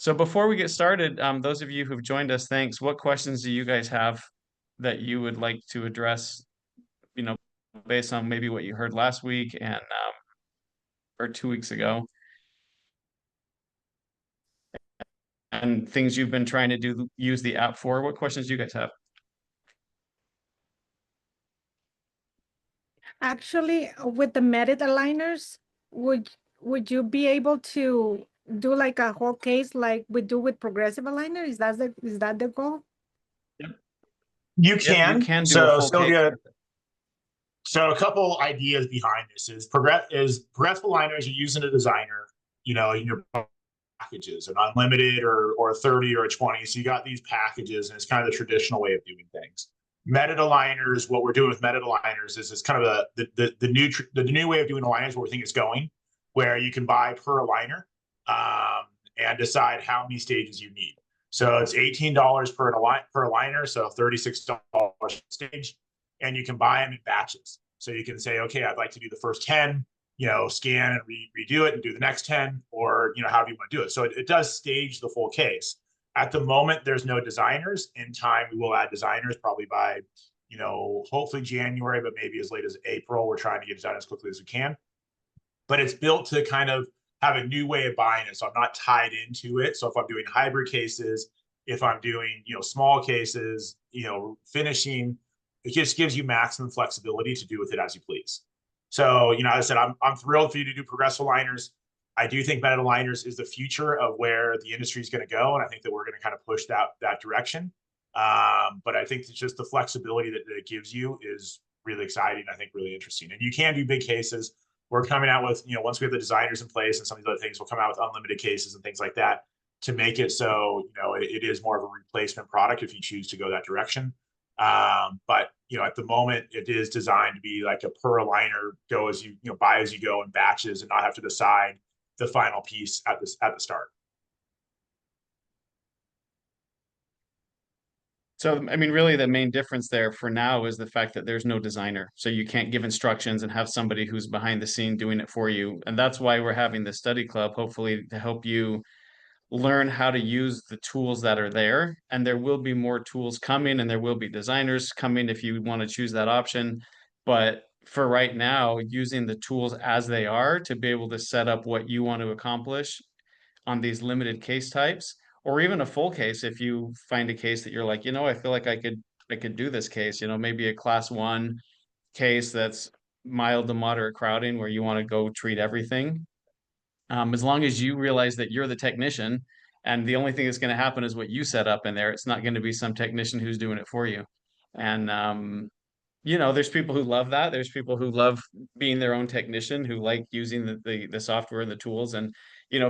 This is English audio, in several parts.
So before we get started, those of you who've joined us, thanks. What questions do you guys have that you would like to address, you know, based on maybe what you heard last week and or 2 weeks ago, and things you've been trying to use the app for? What questions do you guys have? Actually, with the Medit aligners, would would you be able to do like a whole case like we do with progressive aligner? Is that the goal? Yep. You Yep, you can. can do a So full case. Sylvia, so a couple ideas behind this is progressive aligners you use in a designer, in your packages, an unlimited or a 30 or a 20. So you got these packages, and it's kind of the traditional way of doing things. Medit aligners, what we're doing with Medit aligners is kind of the new way of doing aligners where we think it's going, where you can buy per aligner and decide how many stages you need. So it's $18 per aligner, so $36 a stage, and you can buy them in batches. So you can say, okay, I'd like to do the first 10, scan and redo it and do the next 10, or, however you want to do it. So it does stage the full case. At the moment, there's no designers. In time, we will add designers probably by, hopefully January, but maybe as late as April. We're trying to get it done as quickly as we can. But it's built to kind of have a new way of buying it. So I'm not tied into it. So if I'm doing hybrid cases, if I'm doing, small cases, finishing, it just gives you maximum flexibility to do with it as you please. So, as I said, I'm thrilled for you to do progressive aligners. I do think Medit aligners is the future of where the industry is going to go, and I think that we're going to kind of push that direction. But I think it's just the flexibility that it gives you is really exciting. I think really interesting, and you can do big cases. We're coming out with, once we have the designers in place and some of these other things, we'll come out with unlimited cases and things like that to make it so it is more of a replacement product if you choose to go that direction. But at the moment, it is designed to be like a per aligner, go as you buy as you go in batches and not have to decide the final piece at the start. So, I mean, really the main difference there for now is the fact that there's no designer. So you can't give instructions and have somebody who's behind the scene doing it for you. And that's why we're having the study club, hopefully to help you learn how to use the tools that are there. And there will be more tools coming, and there will be designers coming if you want to choose that option. But for right now, using the tools as they are to be able to set up what you want to accomplish on these limited case types, or even a full case if you find a case that you're like, I feel like I could do this case, maybe a class one case that's mild to moderate crowding where you want to go treat everything. As long as you realize that you're the technician and the only thing that's going to happen is what you set up in there, it's not going to be some technician who's doing it for you. And there's people who love that. There's people who love being their own technician, who like using the software and the tools. And,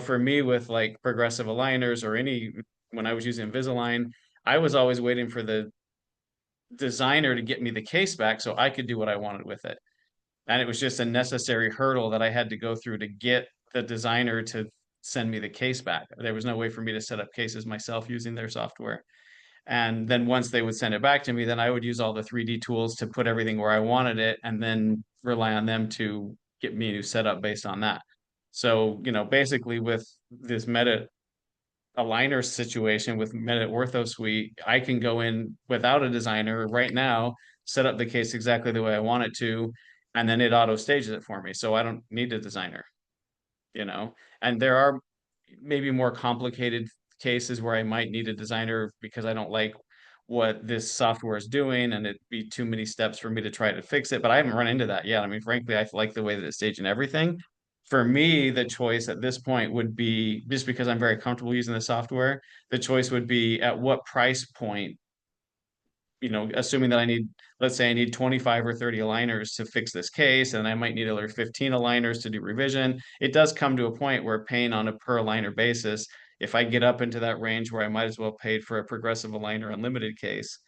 for me with like progressive aligners or when I was using Invisalign, I was always waiting for the designer to get me the case back so I could do what I wanted with it. And it was just a necessary hurdle that I had to go through to get the designer to send me the case back. There was no way for me to set up cases myself using their software. And then once they would send it back to me, then I would use all the 3D tools to put everything where I wanted it and then rely on them to get me a new setup based on that. So, basically with this Medit aligner situation with Medit Ortho Suite, I can go in without a designer right now, set up the case exactly the way I want it to, and then it auto stages it for me. So I don't need a designer, and there are maybe more complicated cases where I might need a designer because I don't like what this software is doing and it'd be too many steps for me to try to fix it. But I haven't run into that yet. I mean, frankly, I like the way that it's staging everything. For me, the choice at this point would be, just because I'm very comfortable using the software, the choice would be at what price point, assuming that let's say I need 25 or 30 aligners to fix this case, and I might need another 15 aligners to do revision. It does come to a point where paying on a per aligner basis, if I get up into that range where I might as well pay for a progressive aligner unlimited case,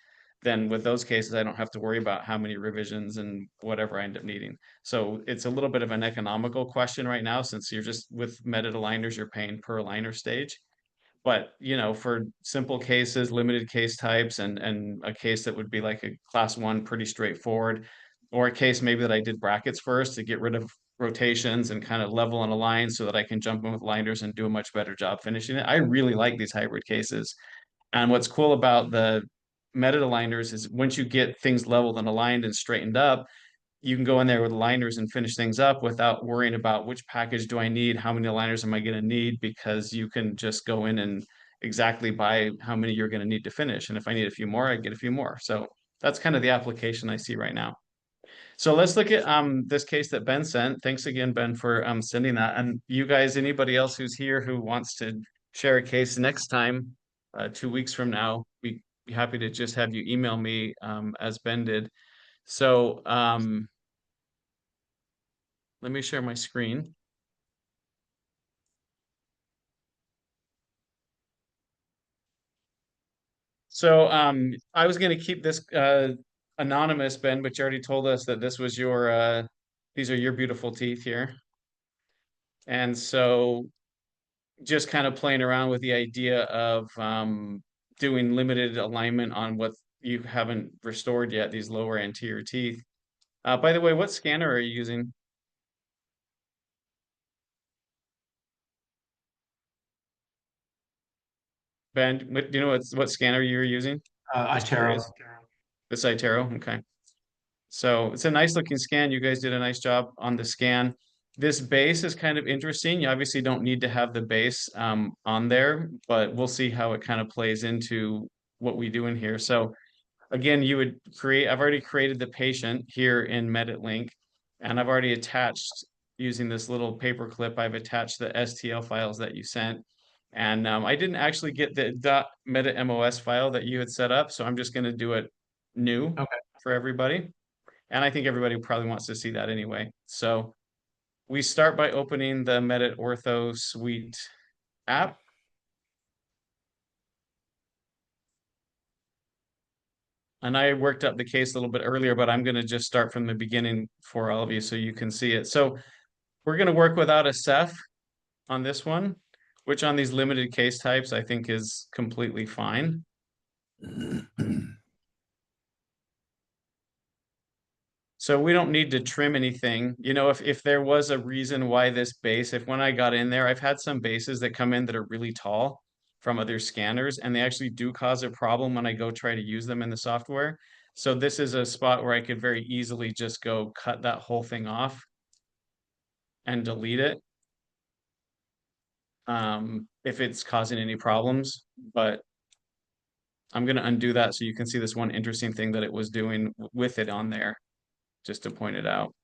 then with those cases, I don't have to worry about how many revisions and whatever I end up needing. So it's a little bit of an economical question right now, since you're just with Medit aligners, you're paying per aligner stage. But, for simple cases, limited case types, and a case that would be like a class one, pretty straightforward, or a case maybe that I did brackets first to get rid of rotations and kind of level and align so that I can jump in with liners and do a much better job finishing it. I really like these hybrid cases. And what's cool about the Medit aligners is once you get things leveled and aligned and straightened up, you can go in there with aligners and finish things up without worrying about which package do I need, how many aligners am I going to need, because you can just go in and exactly buy how many you're going to need to finish. And if I need a few more, I get a few more. So that's kind of the application I see right now. So let's look at this case that Ben sent. Thanks again, Ben, for sending that. And you guys, anybody else who's here who wants to share a case next time, 2 weeks from now, we'd be happy to just have you email me as Ben did. So let me share my screen. So I was going to keep this anonymous, Ben, but you already told us that this was your these are your beautiful teeth here. And so just kind of playing around with the idea of doing limited alignment on what you haven't restored yet, these lower anterior teeth. By the way, what scanner are you using? Ben, do you know what scanner you're using? Just Itero. curious. The Cytero, okay. So it's a nice looking scan. You guys did a nice job on the scan. This base is kind of interesting. You obviously don't need to have the base on there, but we'll see how it kind of plays into what we do in here. So again, you would create, I've already created the patient here in Medit link, and I've already attached using this little paper clip, I've attached the STL files that you sent. And I didn't actually get the .medit MOS file that you had set up, so I'm just going to do it new for everybody. And I think everybody probably wants to see that anyway. So we start by opening the Medit Ortho Suite app. And I worked up the case a little bit earlier, but I'm going to just start from the beginning for all of you so you can see it. So we're going to work without a Ceph on this one, which on these limited case types, I think is completely fine. So we don't need to trim anything. You know, if there was a reason why this base, if when I got in there, I've had some bases that come in that are really tall from other scanners, and they actually do cause a problem when I go try to use them in the software. So this is a spot where I could very easily just go cut that whole thing off and delete it if it's causing any problems. But I'm going to undo that so you can see this one interesting thing that it was doing with it on there, just to point it out.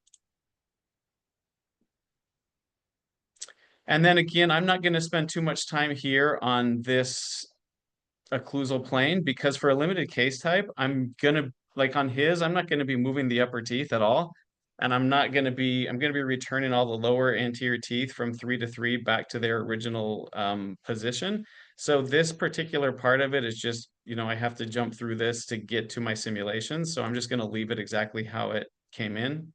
And then again, I'm not going to spend too much time here on this occlusal plane because for a limited case type, I'm going to, like on his, I'm not going to be moving the upper teeth at all. And I'm going to be returning all the lower anterior teeth from 3 to 3 back to their original position. So this particular part of it is just, you know, I have to jump through this to get to my simulation. So I'm just going to leave it exactly how it came in.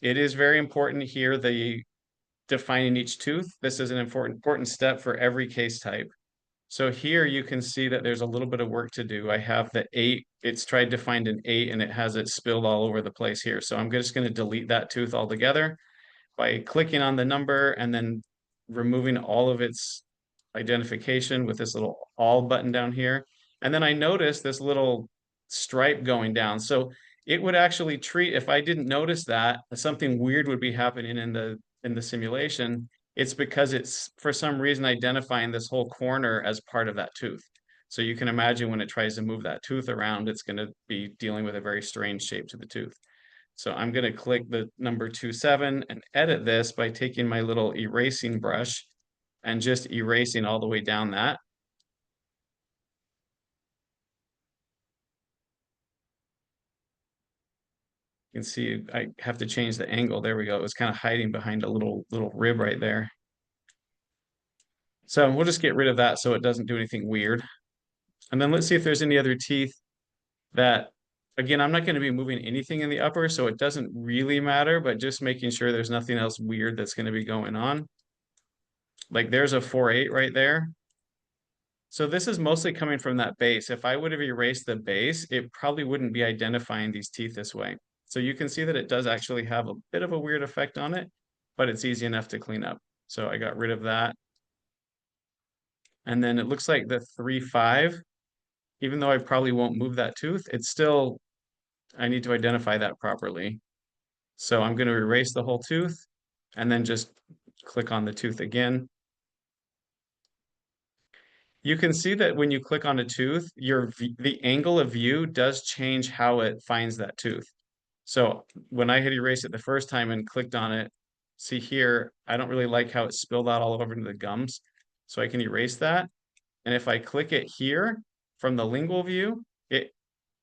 It is very important here, the defining each tooth. This is an important step for every case type. So here you can see that there's a little bit of work to do. I have the 8, it's tried to find an 8 and it has it spilled all over the place here. So I'm just going to delete that tooth altogether by clicking on the number and then removing all of its identification with this little all button down here. And then I noticed this little stripe going down. So it would actually treat, if I didn't notice that, something weird would be happening in the simulation. It's because it's for some reason identifying this whole corner as part of that tooth. So you can imagine when it tries to move that tooth around, it's going to be dealing with a very strange shape to the tooth. So I'm going to click the number 27 and edit this by taking my little erasing brush and just erasing all the way down that. You can see I have to change the angle. There we go. It was kind of hiding behind a little rib right there. So we'll just get rid of that so it doesn't do anything weird. And then let's see if there's any other teeth that, again, I'm not going to be moving anything in the upper, so it doesn't really matter, but just making sure there's nothing else weird that's going to be going on. Like there's a 4-8 right there. So this is mostly coming from that base. If I would have erased the base, it probably wouldn't be identifying these teeth this way. So you can see that it does actually have a bit of a weird effect on it, but it's easy enough to clean up. So I got rid of that. And then it looks like the 3-5, even though I probably won't move that tooth, it's still, I need to identify that properly. So I'm going to erase the whole tooth and then just click on the tooth again. You can see that when you click on a tooth, the angle of view does change how it finds that tooth. So when I hit erase it the first time and clicked on it, see here, I don't really like how it spilled out all over into the gums. So I can erase that. And if I click it here from the lingual view, it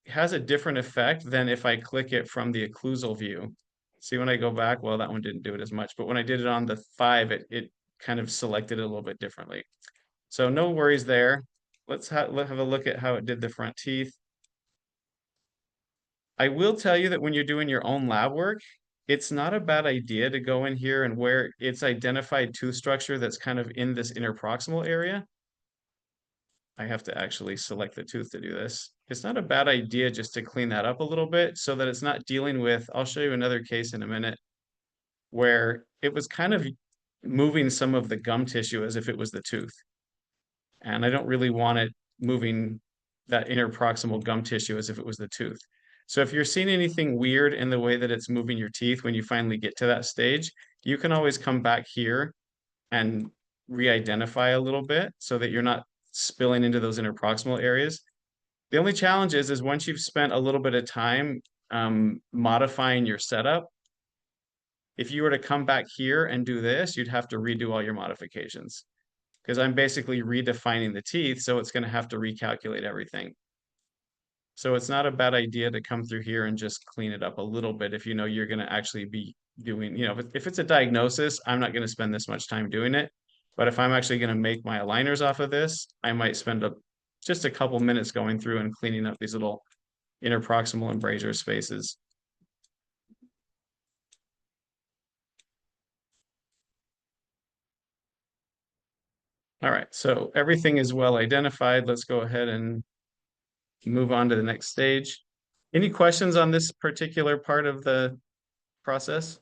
has a different effect than if I click it from the occlusal view. See, when I go back, well, that one didn't do it as much, but when I did it on the 5, it kind of selected it a little bit differently. So no worries there. Let's have a look at how it did the front teeth. I will tell you that when you're doing your own lab work, it's not a bad idea to go in here and where it's identified tooth structure that's kind of in this interproximal area. I have to actually select the tooth to do this. It's not a bad idea just to clean that up a little bit so that it's not dealing with, I'll show you another case in a minute, where it was kind of moving some of the gum tissue as if it was the tooth. And I don't really want it moving that interproximal gum tissue as if it was the tooth. So if you're seeing anything weird in the way that it's moving your teeth when you finally get to that stage, you can always come back here and re-identify a little bit so that you're not spilling into those interproximal areas. The only challenge is once you've spent a little bit of time modifying your setup, if you were to come back here and do this, you'd have to redo all your modifications because I'm basically redefining the teeth, so it's going to have to recalculate everything. So it's not a bad idea to come through here and just clean it up a little bit if you know you're going to actually be doing, if it's a diagnosis, I'm not going to spend this much time doing it. But if I'm actually going to make my aligners off of this, I might spend just a couple minutes going through and cleaning up these little interproximal embrasure spaces. All right, so everything is well identified. Let's go ahead and move on to the next stage. Any questions on this particular part of the process?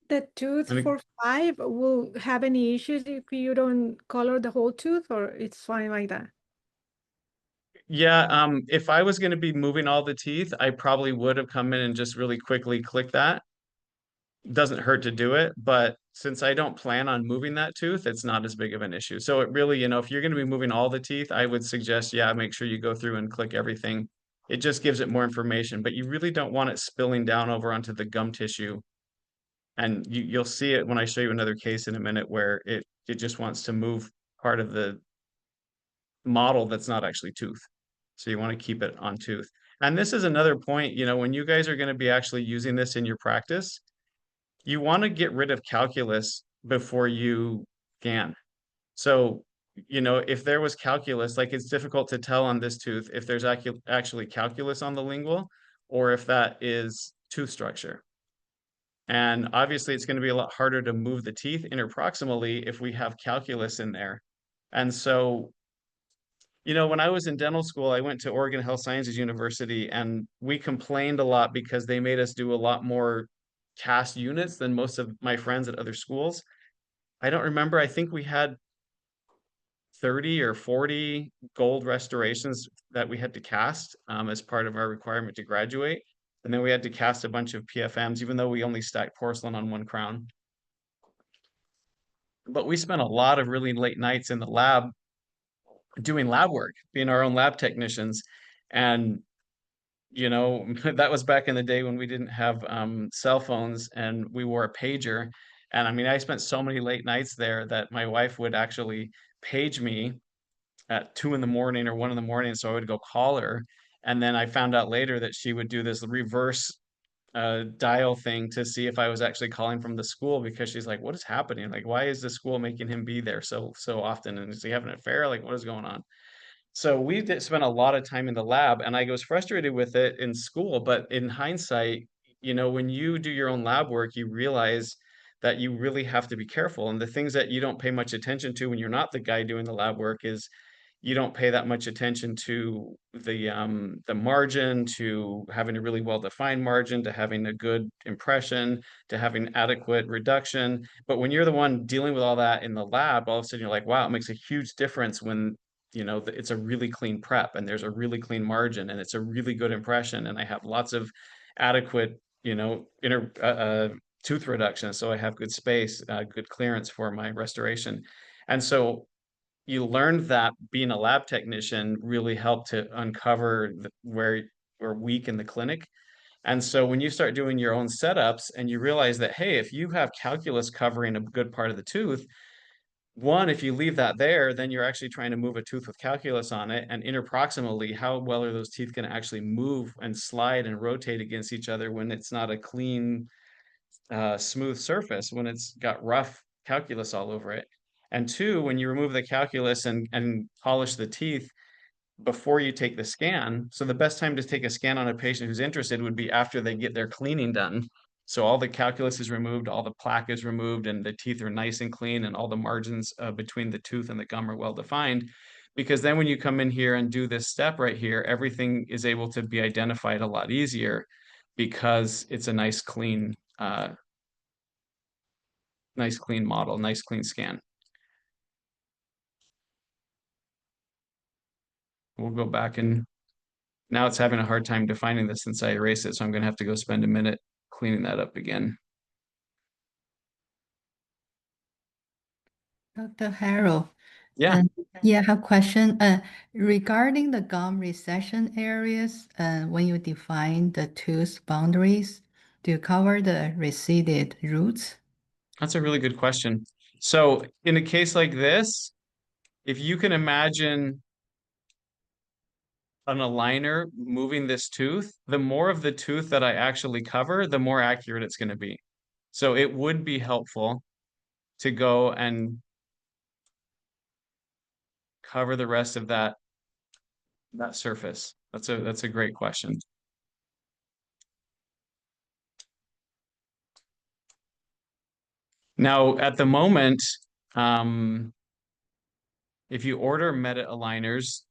The tooth Any- for 5 will have any issues if you don't color the whole tooth, or it's fine like that? Yeah, if I was going to be moving all the teeth, I probably would have come in and just really quickly click that. Doesn't hurt to do it, but since I don't plan on moving that tooth, it's not as big of an issue. So it really, if you're going to be moving all the teeth, I would suggest, yeah, make sure you go through and click everything. It just gives it more information, but you really don't want it spilling down over onto the gum tissue. And you'll see it when I show you another case in a minute where it just wants to move part of the model that's not actually tooth. So you want to keep it on tooth. And this is another point, when you guys are going to be actually using this in your practice, you want to get rid of calculus before you scan. So, if there was calculus, like it's difficult to tell on this tooth if there's actually calculus on the lingual or if that is tooth structure. And obviously, it's going to be a lot harder to move the teeth interproximally if we have calculus in there. And so, when I was in dental school, I went to Oregon Health Sciences University, and we complained a lot because they made us do a lot more cast units than most of my friends at other schools. I don't remember. I think we had 30 or 40 gold restorations that we had to cast as part of our requirement to graduate. And then we had to cast a bunch of PFMs, even though we only stacked porcelain on one crown. But we spent a lot of really late nights in the lab doing lab work, being our own lab technicians. And, that was back in the day when we didn't have cell phones and we wore a pager. And I mean, I spent so many late nights there that my wife would actually page me at 2 in the morning or 1 in the morning. So I would go call her. And then I found out later that she would do this reverse dial thing to see if I was actually calling from the school because she's like, what is happening? Like, why is the school making him be there so often? And is he having an affair? Like, what is going on? So we did spend a lot of time in the lab, and I was frustrated with it in school. But in hindsight, when you do your own lab work, you realize that you really have to be careful. And the things that you don't pay much attention to when you're not the guy doing the lab work is you don't pay that much attention to the margin, to having a really well-defined margin, to having a good impression, to having adequate reduction. But when you're the one dealing with all that in the lab, all of a sudden you're like, wow, it makes a huge difference when, you know, it's a really clean prep and there's a really clean margin and it's a really good impression and I have lots of adequate, you know, tooth reduction. So I have good space, good clearance for my restoration. And so you learned that being a lab technician really helped to uncover where we're weak in the clinic. And so when you start doing your own setups and you realize that, hey, if you have calculus covering a good part of the tooth, one, if you leave that there, then you're actually trying to move a tooth with calculus on it. And interproximally, how well are those teeth going to actually move and slide and rotate against each other when it's not a clean, smooth surface, when it's got rough calculus all over it? And two, when you remove the calculus and polish the teeth before you take the scan. So the best time to take a scan on a patient who's interested would be after they get their cleaning done. So all the calculus is removed, all the plaque is removed, and the teeth are nice and clean, and all the margins between the tooth and the gum are well defined. Because then when you come in here and do this step right here, everything is able to be identified a lot easier because it's a nice clean model, nice clean scan. We'll go back and now it's having a hard time defining this since I erased it. So I'm going to have to go spend a minute cleaning that up again. Dr. Harold. Yeah. Yeah, I have a question. Regarding the gum recession areas, when you define the tooth boundaries, do you cover the receded roots? That's a really good question. So in a case like this, if you can imagine an aligner moving this tooth, the more of the tooth that I actually cover, the more accurate it's going to be. So it would be helpful to go and cover the rest of that surface. That's a great question. Now, at the moment, if you order Medit aligners,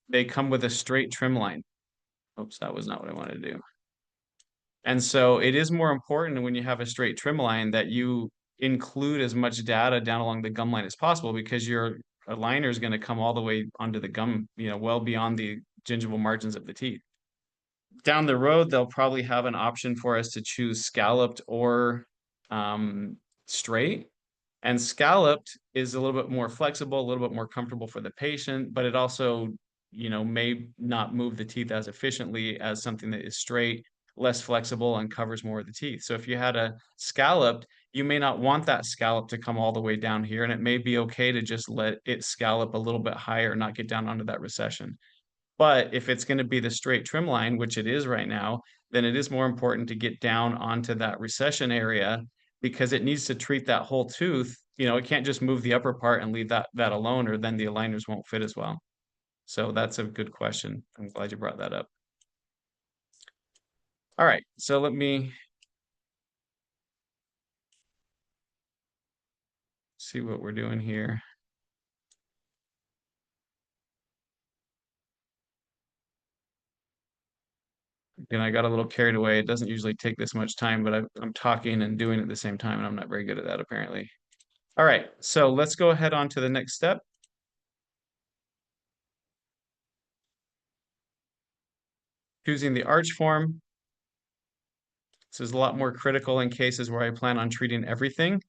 they come with a straight trim line. Oops, that was not what I wanted to do. And so it is more important when you have a straight trim line that you include as much data down along the gum line as possible, because your aligner is going to come all the way onto the gum, you know, well beyond the gingival margins of the teeth. Down the road, they'll probably have an option for us to choose scalloped or straight. And scalloped is a little bit more flexible, a little bit more comfortable for the patient, but it also, you know, may not move the teeth as efficiently as something that is straight, less flexible, and covers more of the teeth. So if you had a scalloped, you may not want that scallop to come all the way down here, and it may be okay to just let it scallop a little bit higher, not get down onto that recession. But if it's going to be the straight trim line, which it is right now, then it is more important to get down onto that recession area, because it needs to treat that whole tooth. You know, it can't just move the upper part and leave that alone, or then the aligners won't fit as well. So that's a good question. I'm glad you brought that up. All right, so let me see what we're doing here. Again, I got a little carried away. It doesn't usually take this much time, but I'm talking and doing it at the same time, and I'm not very good at that apparently. All right, so let's go ahead on to the next step. Choosing the arch form. This is a lot more critical in cases where I plan on treating everything.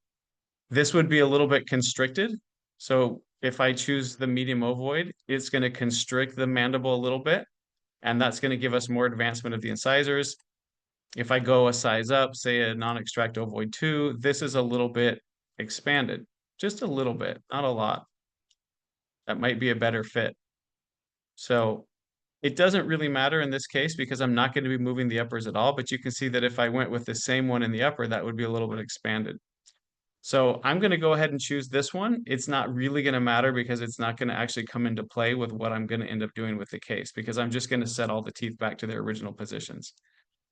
This would be a little bit constricted. So if I choose the medium ovoid, it's going to constrict the mandible a little bit, and that's going to give us more advancement of the incisors. If I go a size up, say a non-extract ovoid 2, this is a little bit expanded, just a little bit, not a lot. That might be a better fit. So it doesn't really matter in this case because I'm not going to be moving the uppers at all, but you can see that if I went with the same one in the upper, that would be a little bit expanded. So I'm going to go ahead and choose this one. It's not really going to matter because it's not going to actually come into play with what I'm going to end up doing with the case, because I'm just going to set all the teeth back to their original positions.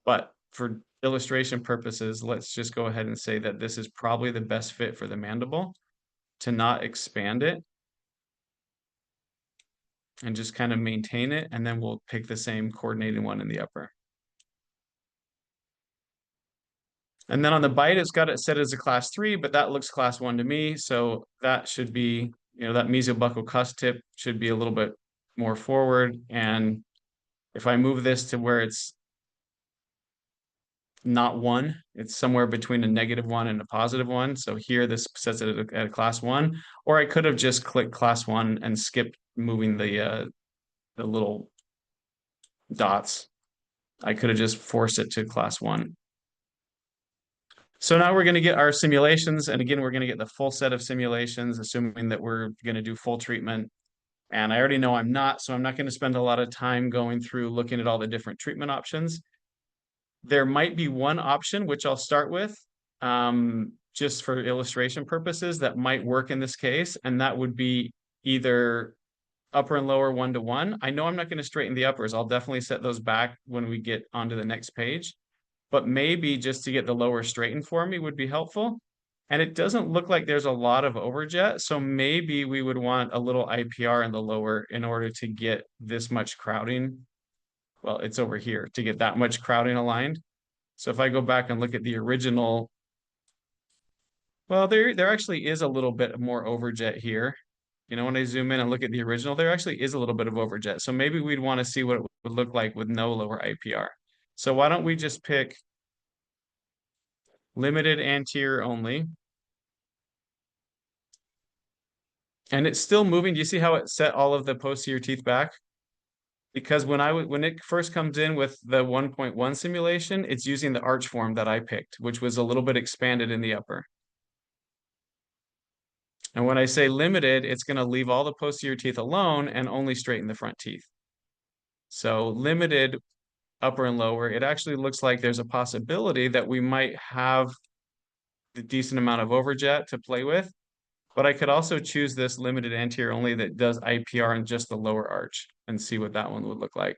But for illustration purposes, let's just go ahead and say that this is probably the best fit for the mandible, to not expand it. and just kind of maintain it. And then we'll pick the same coordinating one in the upper. And then on the bite, it's got it set as a class 3, but that looks class 1 to me. So that should be, that mesiobuccal cusp tip should be a little bit more forward. And if I move this to where it's not 1, it's somewhere between a -1 and a +1. So here this sets it at a class 1, or I could have just clicked class 1 and skipped moving the little dots. I could have just forced it to class 1. So now we're going to get our simulations. And again, we're going to get the full set of simulations, assuming that we're going to do full treatment. And I already know I'm not, so I'm not going to spend a lot of time going through looking at all the different treatment options. There might be one option, which I'll start with, just for illustration purposes, that might work in this case. And that would be either upper and lower 1-to-1. I know I'm not going to straighten the uppers. I'll definitely set those back when we get onto the next page. But maybe just to get the lower straightened for me would be helpful. And it doesn't look like there's a lot of overjet. So maybe we would want a little IPR in the lower in order to get this much crowding. Well, it's over here to get that much crowding aligned. So if I go back and look at the original, well, there actually is a little bit more overjet here. When I zoom in and look at the original, there actually is a little bit of overjet. So maybe we'd want to see what it would look like with no lower IPR. So why don't we just pick limited anterior only. And it's still moving. Do you see how it set all of the posterior teeth back? Because when it first comes in with the 1.1 simulation, it's using the arch form that I picked, which was a little bit expanded in the upper. And when I say limited, it's going to leave all the posterior teeth alone and only straighten the front teeth. So limited upper and lower, it actually looks like there's a possibility that we might have the decent amount of overjet to play with. But I could also choose this limited anterior only that does IPR in just the lower arch and see what that one would look like.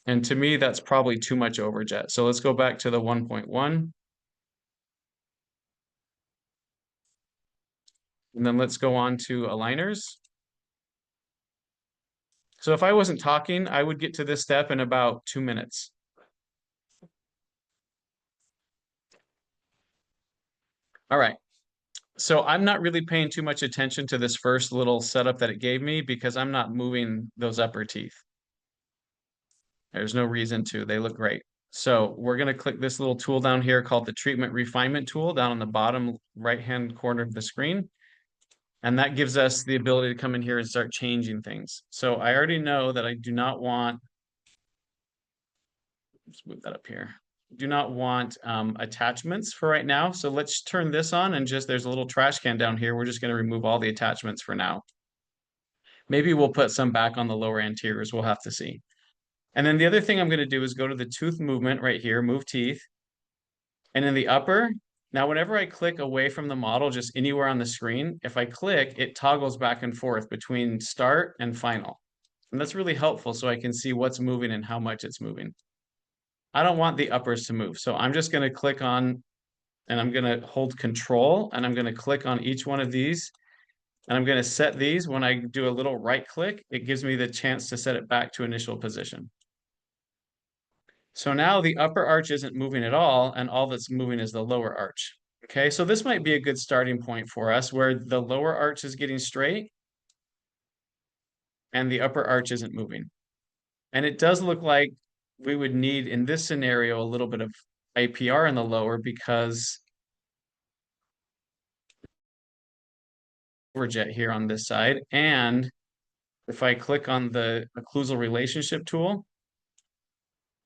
And to me, that's probably too much overjet. So let's go back to the 1.1. And then let's go on to aligners. So if I wasn't talking, I would get to this step in about 2 minutes. All right. So I'm not really paying too much attention to this first little setup that it gave me because I'm not moving those upper teeth. There's no reason to. They look great. So we're going to click this little tool down here called the Treatment Refinement tool down on the bottom right-hand corner of the screen. And that gives us the ability to come in here and start changing things. So I already know that I do not want, let's move that up here. Do not want attachments for right now. So let's turn this on and there's a little trash can down here. We're just going to remove all the attachments for now. Maybe we'll put some back on the lower anteriors. We'll have to see. And then the other thing I'm going to do is go to the tooth movement right here, move teeth. And in the upper, now whenever I click away from the model, just anywhere on the screen, if I click, it toggles back and forth between start and final. And that's really helpful so I can see what's moving and how much it's moving. I don't want the uppers to move. So I'm just going to click on, and I'm going to hold control, and I'm going to click on each one of these. And I'm going to set these. When I do a little right click, it gives me the chance to set it back to initial position. So now the upper arch isn't moving at all, and all that's moving is the lower arch. Okay, so this might be a good starting point for us where the lower arch is getting straight and the upper arch isn't moving. And it does look like we would need, in this scenario, a little bit of IPR in the lower because overjet here on this side. And if I click on the occlusal relationship tool,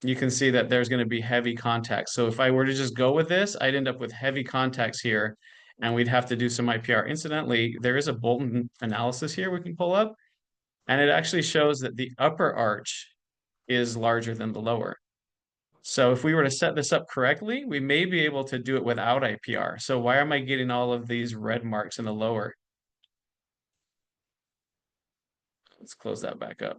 you can see that there's going to be heavy contacts. So if I were to just go with this, I'd end up with heavy contacts here, and we'd have to do some IPR. Incidentally, there is a Bolton analysis here we can pull up, and it actually shows that the upper arch is larger than the lower. So if we were to set this up correctly, we may be able to do it without IPR. So why am I getting all of these red marks in the lower? Let's close that back up.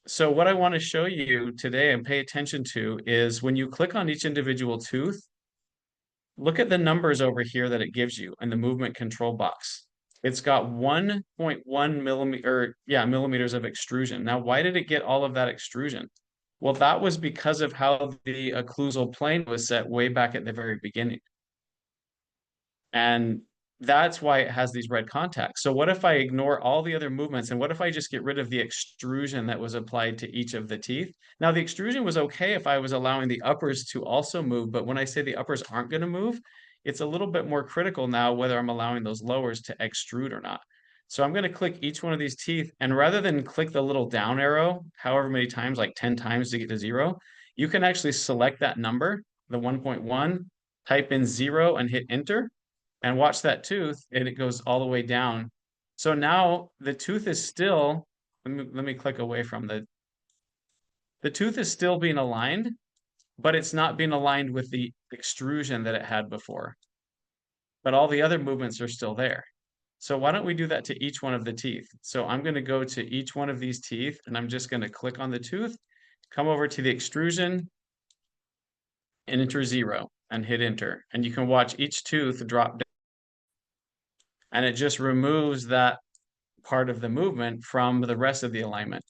So what I want to show you today and pay attention to is when you click on each individual tooth, Look at the numbers over here that it gives you in the movement control box. It's got 1.1 millimeters of extrusion. Now, why did it get all of that extrusion? Well, that was because of how the occlusal plane was set way back at the very beginning. And that's why it has these red contacts. So what if I ignore all the other movements, and what if I just get rid of the extrusion that was applied to each of the teeth? Now, the extrusion was okay if I was allowing the uppers to also move, but when I say the uppers aren't going to move, it's a little bit more critical now whether I'm allowing those lowers to extrude or not. So I'm going to click each one of these teeth, and rather than click the little down arrow, however many times, like 10 times to get to 0, you can actually select that number, the 1.1, type in 0 and hit enter, and watch that tooth, and it goes all the way down. So now the tooth is still, let me click away from the tooth is still being aligned, but it's not being aligned with the extrusion that it had before. But all the other movements are still there. So why don't we do that to each one of the teeth? So I'm going to go to each one of these teeth, and I'm just going to click on the tooth, come over to the extrusion, and enter 0, and hit enter. And you can watch each tooth drop down, and it just removes that part of the movement from the rest of the alignment.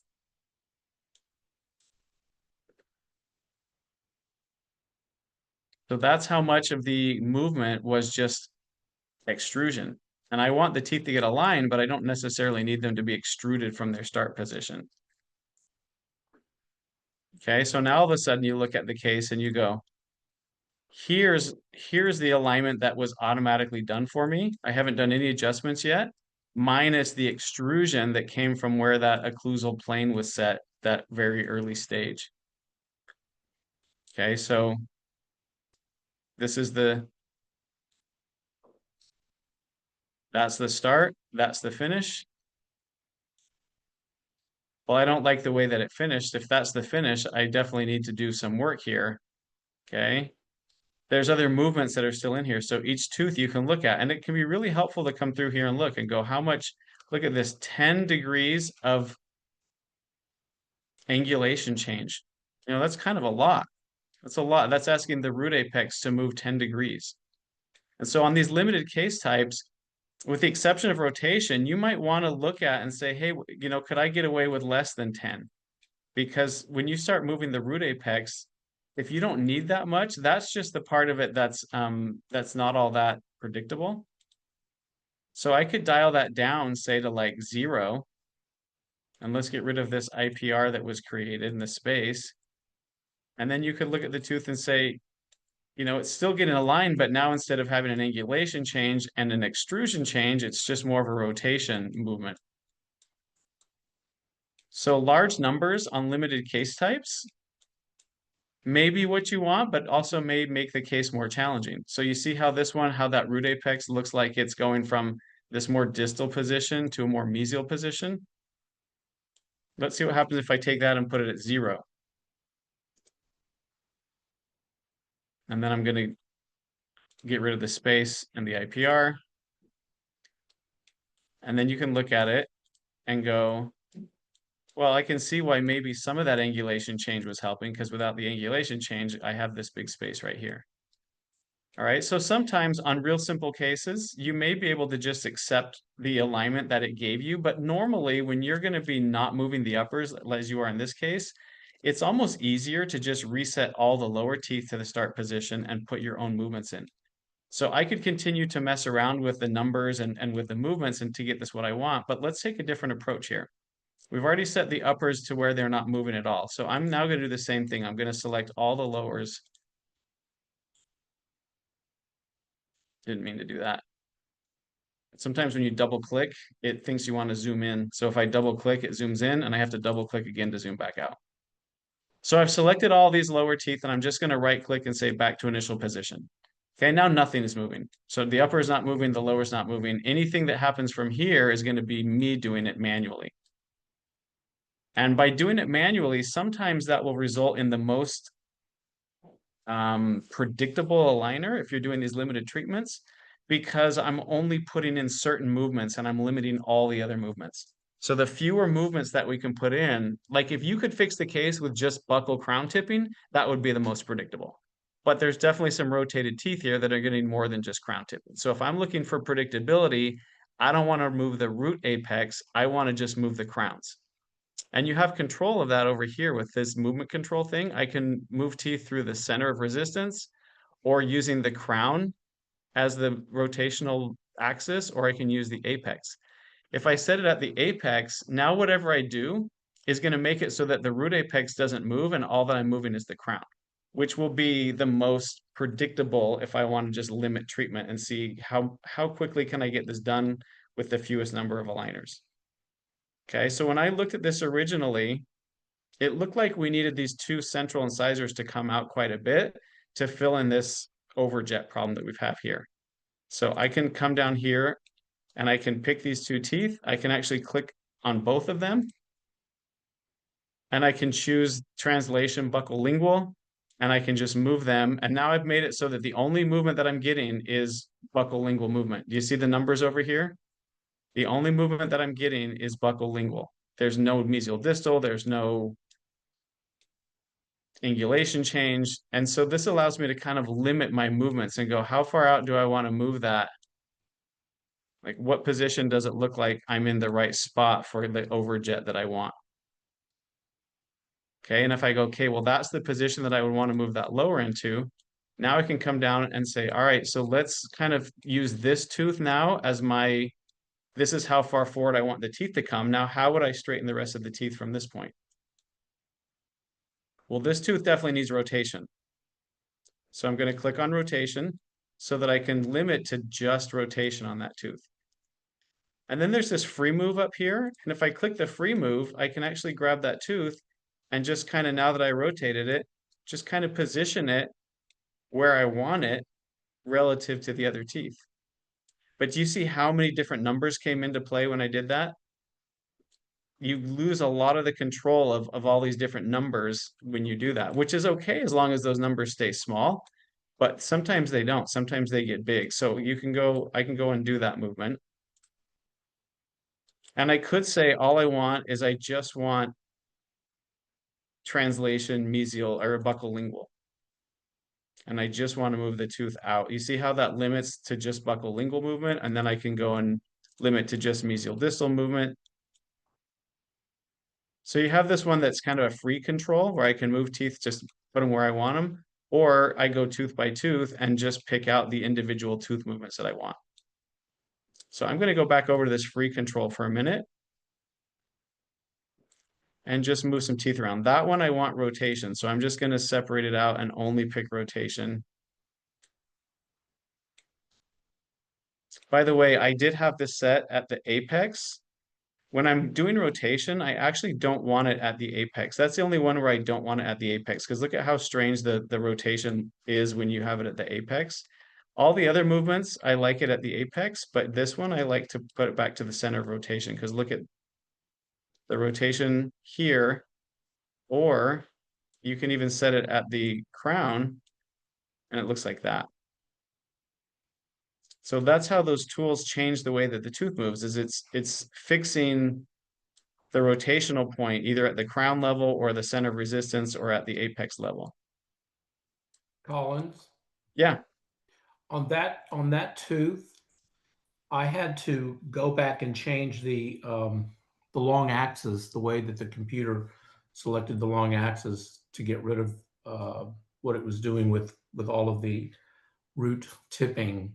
So that's how much of the movement was just extrusion. And I want the teeth to get aligned, but I don't necessarily need them to be extruded from their start position. Okay, so now all of a sudden you look at the case and you go, here's the alignment that was automatically done for me. I haven't done any adjustments yet, minus the extrusion that came from where that occlusal plane was set, that very early stage. Okay, so this is that's the start, that's the finish. Well, I don't like the way that it finished. If that's the finish, I definitely need to do some work here. Okay. There's other movements that are still in here. So each tooth you can look at, and it can be really helpful to come through here and look and go, how much, look at this, 10 degrees of angulation change. You know, that's kind of a lot. That's a lot. That's asking the root apex to move 10 degrees. And so on these limited case types, with the exception of rotation, you might want to look at and say, hey, you know, could I get away with less than 10? Because when you start moving the root apex, if you don't need that much, that's just the part of it that's not all that predictable. So I could dial that down, say to like 0, and let's get rid of this IPR that was created in the space. And then you could look at the tooth and say, you know, it's still getting aligned, but now instead of having an angulation change and an extrusion change, it's just more of a rotation movement. So large numbers on limited case types may be what you want, but also may make the case more challenging. So you see how this one, how that root apex looks like it's going from this more distal position to a more mesial position. Let's see what happens if I take that and put it at 0. And then I'm going to get rid of the space and the IPR. And then you can look at it and go, well, I can see why maybe some of that angulation change was helping, because without the angulation change, I have this big space right here. All right, so sometimes on real simple cases, you may be able to just accept the alignment that it gave you, but normally when you're going to be not moving the uppers, as you are in this case, it's almost easier to just reset all the lower teeth to the start position and put your own movements in. So I could continue to mess around with the numbers and with the movements and to get this what I want, but let's take a different approach here. We've already set the uppers to where they're not moving at all. So I'm now going to do the same thing. I'm going to select all the lowers. Didn't mean to do that. Sometimes when you double click, it thinks you want to zoom in. So if I double click, it zooms in, and I have to double click again to zoom back out. So I've selected all these lower teeth, and I'm just going to right click and say back to initial position. Okay, now nothing is moving. So the upper is not moving, the lower is not moving. Anything that happens from here is going to be me doing it manually. And by doing it manually, sometimes that will result in the most predictable aligner if you're doing these limited treatments, because I'm only putting in certain movements and I'm limiting all the other movements. So the fewer movements that we can put in, like if you could fix the case with just buccal crown tipping, that would be the most predictable. but there's definitely some rotated teeth here that are getting more than just crown tipping. So if I'm looking for predictability, I don't want to move the root apex. I want to just move the crowns. And you have control of that over here with this movement control thing. I can move teeth through the center of resistance or using the crown as the rotational axis, or I can use the apex. If I set it at the apex, now whatever I do is going to make it so that the root apex doesn't move and all that I'm moving is the crown, which will be the most predictable if I want to just limit treatment and see how quickly can I get this done with the fewest number of aligners. Okay, so when I looked at this originally, it looked like we needed these two central incisors to come out quite a bit to fill in this overjet problem that we have here. So I can come down here and I can pick these two teeth. I can actually click on both of them. And I can choose translation buccal lingual, and I can just move them. And now I've made it so that the only movement that I'm getting is buccal lingual movement. Do you see the numbers over here? The only movement that I'm getting is buccal lingual. There's no mesial distal, there's no angulation change. And so this allows me to kind of limit my movements and go, how far out do I want to move that? Like, what position does it look like I'm in the right spot for the overjet that I want? Okay, and if I go, okay, well, that's the position that I would want to move that lower into. Now I can come down and say, all right, so let's kind of use this tooth now as my, this is how far forward I want the teeth to come. Now, how would I straighten the rest of the teeth from this point? Well, this tooth definitely needs rotation. So I'm going to click on rotation so that I can limit to just rotation on that tooth. And then there's this free move up here. And if I click the free move, I can actually grab that tooth and just kind of, now that I rotated it, just kind of position it where I want it relative to the other teeth. But do you see how many different numbers came into play when I did that? You lose a lot of the control of all these different numbers when you do that, which is okay as long as those numbers stay small. But sometimes they don't. Sometimes they get big. So you can go, I can go and do that movement. And I could say all I want is I just want translation mesial or buccal lingual. And I just want to move the tooth out. You see how that limits to just buccal lingual movement? And then I can go and limit to just mesial distal movement. So you have this one that's kind of a free control where I can move teeth, just put them where I want them. Or I go tooth by tooth and just pick out the individual tooth movements that I want. So I'm going to go back over to this free control for a minute and just move some teeth around. That one I want rotation. So I'm just going to separate it out and only pick rotation. By the way, I did have this set at the apex. When I'm doing rotation, I actually don't want it at the apex. That's the only one where I don't want it at the apex, because look at how strange the rotation is when you have it at the apex. All the other movements, I like it at the apex, but this one I like to put it back to the center of rotation, because look at the rotation here, or you can even set it at the crown and it looks like that. So that's how those tools change the way that the tooth moves, is it's fixing the rotational point either at the crown level or the center of resistance or at the apex level. Collins, Yeah. on that tooth, I had to go back and change the long axis, the way that the computer selected the long axis to get rid of what it was doing with all of the root tipping.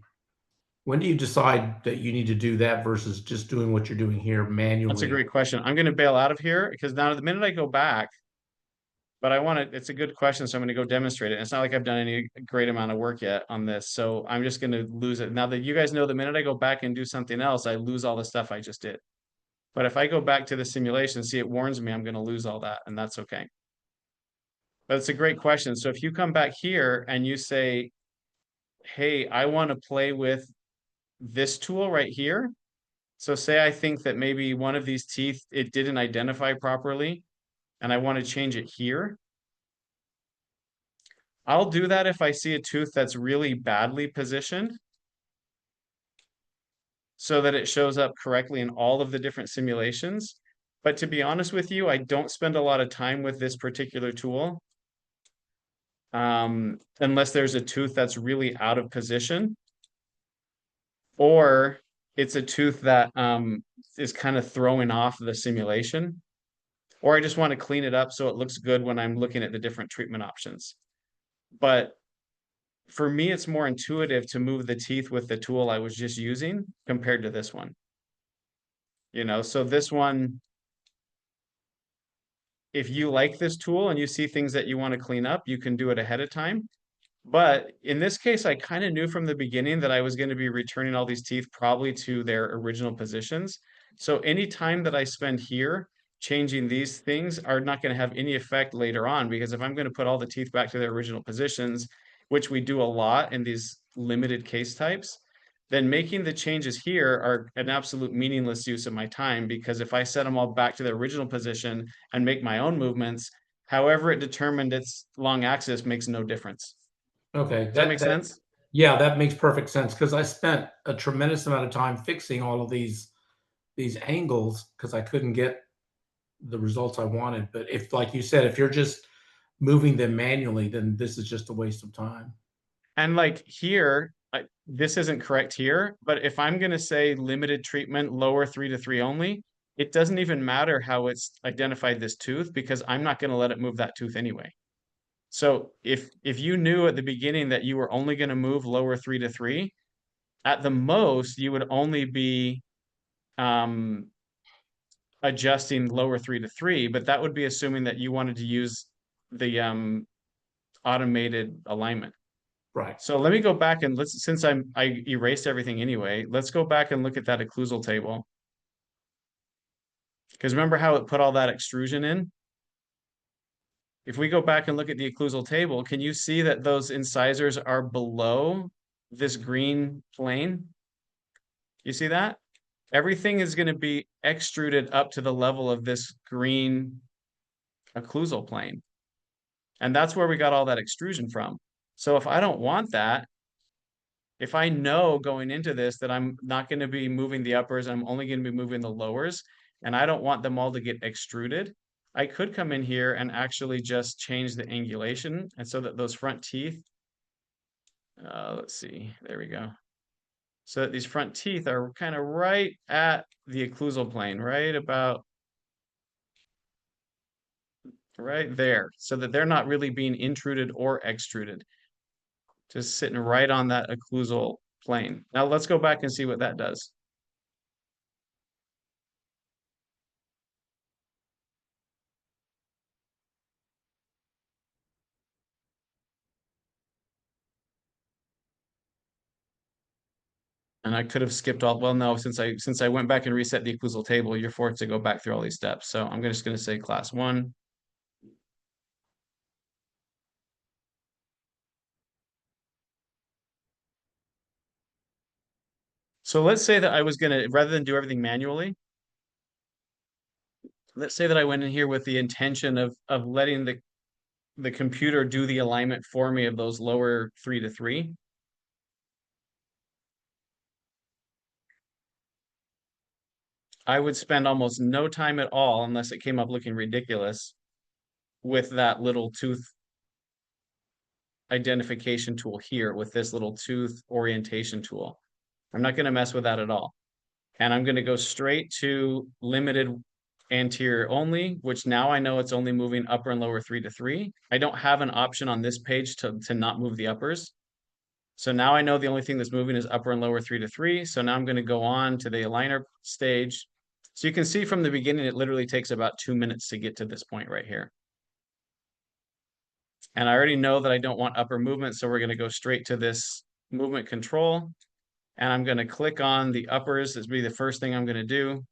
When do you decide that you need to do that versus just doing what you're doing here manually? That's a great question. I'm going to bail out of here because now the minute I go back, but I want to, it's a good question, so I'm going to go demonstrate it. And it's not like I've done any great amount of work yet on this, so I'm just going to lose it. Now that you guys know, the minute I go back and do something else, I lose all the stuff I just did. But if I go back to the simulation, see, it warns me I'm going to lose all that, and that's okay. But it's a great question. So if you come back here and you say, hey, I want to play with this tool right here. So say I think that maybe one of these teeth, it didn't identify properly, and I want to change it here. I'll do that if I see a tooth that's really badly positioned so that it shows up correctly in all of the different simulations. But to be honest with you, I don't spend a lot of time with this particular tool unless there's a tooth that's really out of position, or it's a tooth that is kind of throwing off the simulation, or I just want to clean it up so it looks good when I'm looking at the different treatment options. But for me, it's more intuitive to move the teeth with the tool I was just using compared to this one. You know, so this one, if you like this tool and you see things that you want to clean up, you can do it ahead of time. But in this case, I kind of knew from the beginning that I was going to be returning all these teeth probably to their original positions. So any time that I spend here changing these things are not going to have any effect later on, because if I'm going to put all the teeth back to their original positions, which we do a lot in these limited case types, then making the changes here are an absolute meaningless use of my time, because if I set them all back to their original position and make my own movements, however it determined its long axis makes no difference. Okay, Does that make sense? yeah, that makes perfect sense, because I spent a tremendous amount of time fixing all of these angles because I couldn't get the results I wanted. But if, like you said, if you're just moving them manually, then this is just a waste of time. And like here, this isn't correct here, but if I'm going to say limited treatment, lower 3 to 3 only, it doesn't even matter how it's identified this tooth, because I'm not going to let it move that tooth anyway. So if you knew at the beginning that you were only going to move lower 3 to 3, at the most you would only be adjusting lower 3 to 3, but that would be assuming that you wanted to use the automated alignment. Right. So let me go back and since I erased everything anyway, let's go back and look at that occlusal table. Because remember how it put all that extrusion in? If we go back and look at the occlusal table, can you see that those incisors are below this green plane? You see that? Everything is going to be extruded up to the level of this green occlusal plane. And that's where we got all that extrusion from. So if I don't want that, if I know going into this that I'm not going to be moving the uppers, I'm only going to be moving the lowers, and I don't want them all to get extruded, I could come in here and actually just change the angulation, and so that those front teeth, let's see, there we go. So that these front teeth are kind of right at the occlusal plane, right about right there, so that they're not really being intruded or extruded. Just sitting right on that occlusal plane. Now let's go back and see what that does. And I could have skipped all, well, no, since I went back and reset the occlusal table, you're forced to go back through all these steps. So I'm just going to say class 1. So let's say that I was going to, rather than do everything manually, let's say that I went in here with the intention of letting the computer do the alignment for me of those lower 3 to 3. I would spend almost no time at all, unless it came up looking ridiculous, with that little tooth identification tool here, with this little tooth orientation tool. I'm not going to mess with that at all. And I'm going to go straight to limited anterior only, which now I know it's only moving upper and lower 3 to 3. I don't have an option on this page to not move the uppers. So now I know the only thing that's moving is upper and lower 3 to 3. So now I'm going to go on to the aligner stage. So you can see from the beginning, it literally takes about 2 minutes to get to this point right here. And I already know that I don't want upper movement, so we're going to go straight to this movement control. And I'm going to click on the uppers. This will be the first thing I'm going to do.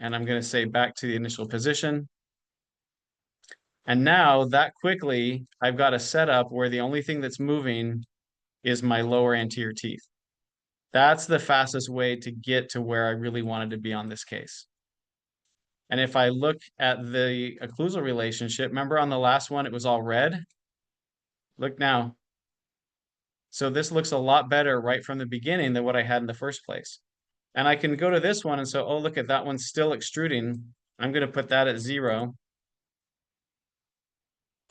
And I'm going to say back to the initial position. And now that quickly, I've got a setup where the only thing that's moving is my lower anterior teeth. That's the fastest way to get to where I really wanted to be on this case. And if I look at the occlusal relationship, remember on the last one, it was all red. Look now. So this looks a lot better right from the beginning than what I had in the first place. And I can go to this one and say, oh, look at that one's still extruding. I'm going to put that at 0.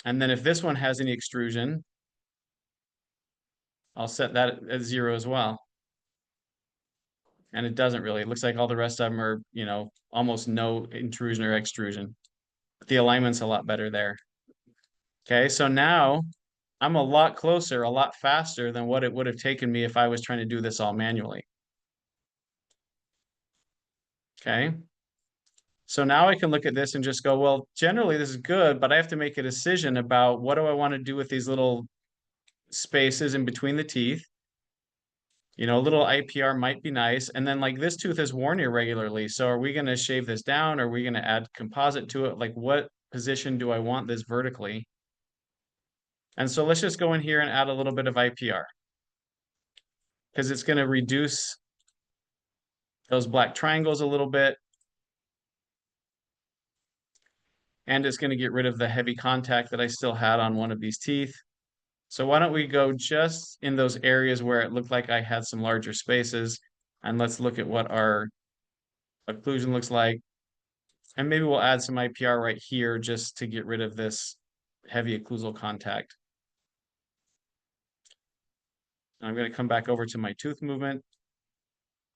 And then if this one has any extrusion, I'll set that at 0 as well. And it doesn't really. It looks like all the rest of them are, you know, almost no intrusion or extrusion. But the alignment's a lot better there. Okay, so now I'm a lot closer, a lot faster than what it would have taken me if I was trying to do this all manually. Okay. So now I can look at this and just go, well, generally this is good, but I have to make a decision about what do I want to do with these little spaces in between the teeth. You know, a little IPR might be nice. And then like this tooth is worn irregularly. So are we going to shave this down? Are we going to add composite to it? Like what position do I want this vertically? And so let's just go in here and add a little bit of IPR because it's going to reduce those black triangles a little bit. And it's going to get rid of the heavy contact that I still had on one of these teeth. So why don't we go just in those areas where it looked like I had some larger spaces, and let's look at what our occlusion looks like. And maybe we'll add some IPR right here just to get rid of this heavy occlusal contact. And I'm going to come back over to my tooth movement.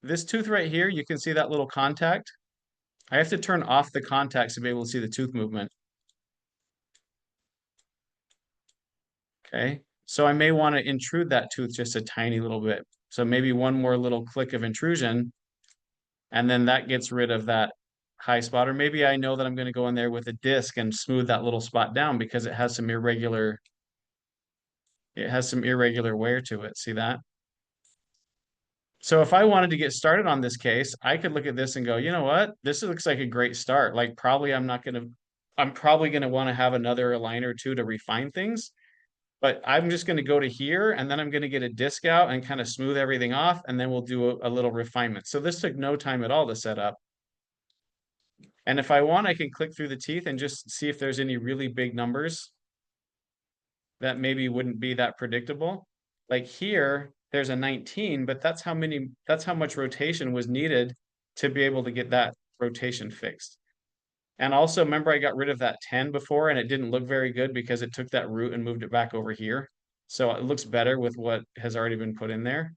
This tooth right here, you can see that little contact. I have to turn off the contacts to be able to see the tooth movement. Okay, so I may want to intrude that tooth just a tiny little bit. So maybe one more little click of intrusion, and then that gets rid of that high spot. Or maybe I know that I'm going to go in there with a disc and smooth that little spot down because it has some irregular wear to it. See that? So if I wanted to get started on this case, I could look at this and go, you know what? This looks like a great start. Like I'm probably going to want to have another aligner or two to refine things. But I'm just going to go to here and then I'm going to get a disc out and kind of smooth everything off. And then we'll do a little refinement. So this took no time at all to set up. And if I want, I can click through the teeth and just see if there's any really big numbers that maybe wouldn't be that predictable. Like here, there's a 19, but that's how much rotation was needed to be able to get that rotation fixed. And also remember I got rid of that 10 before and it didn't look very good because it took that root and moved it back over here. So it looks better with what has already been put in there.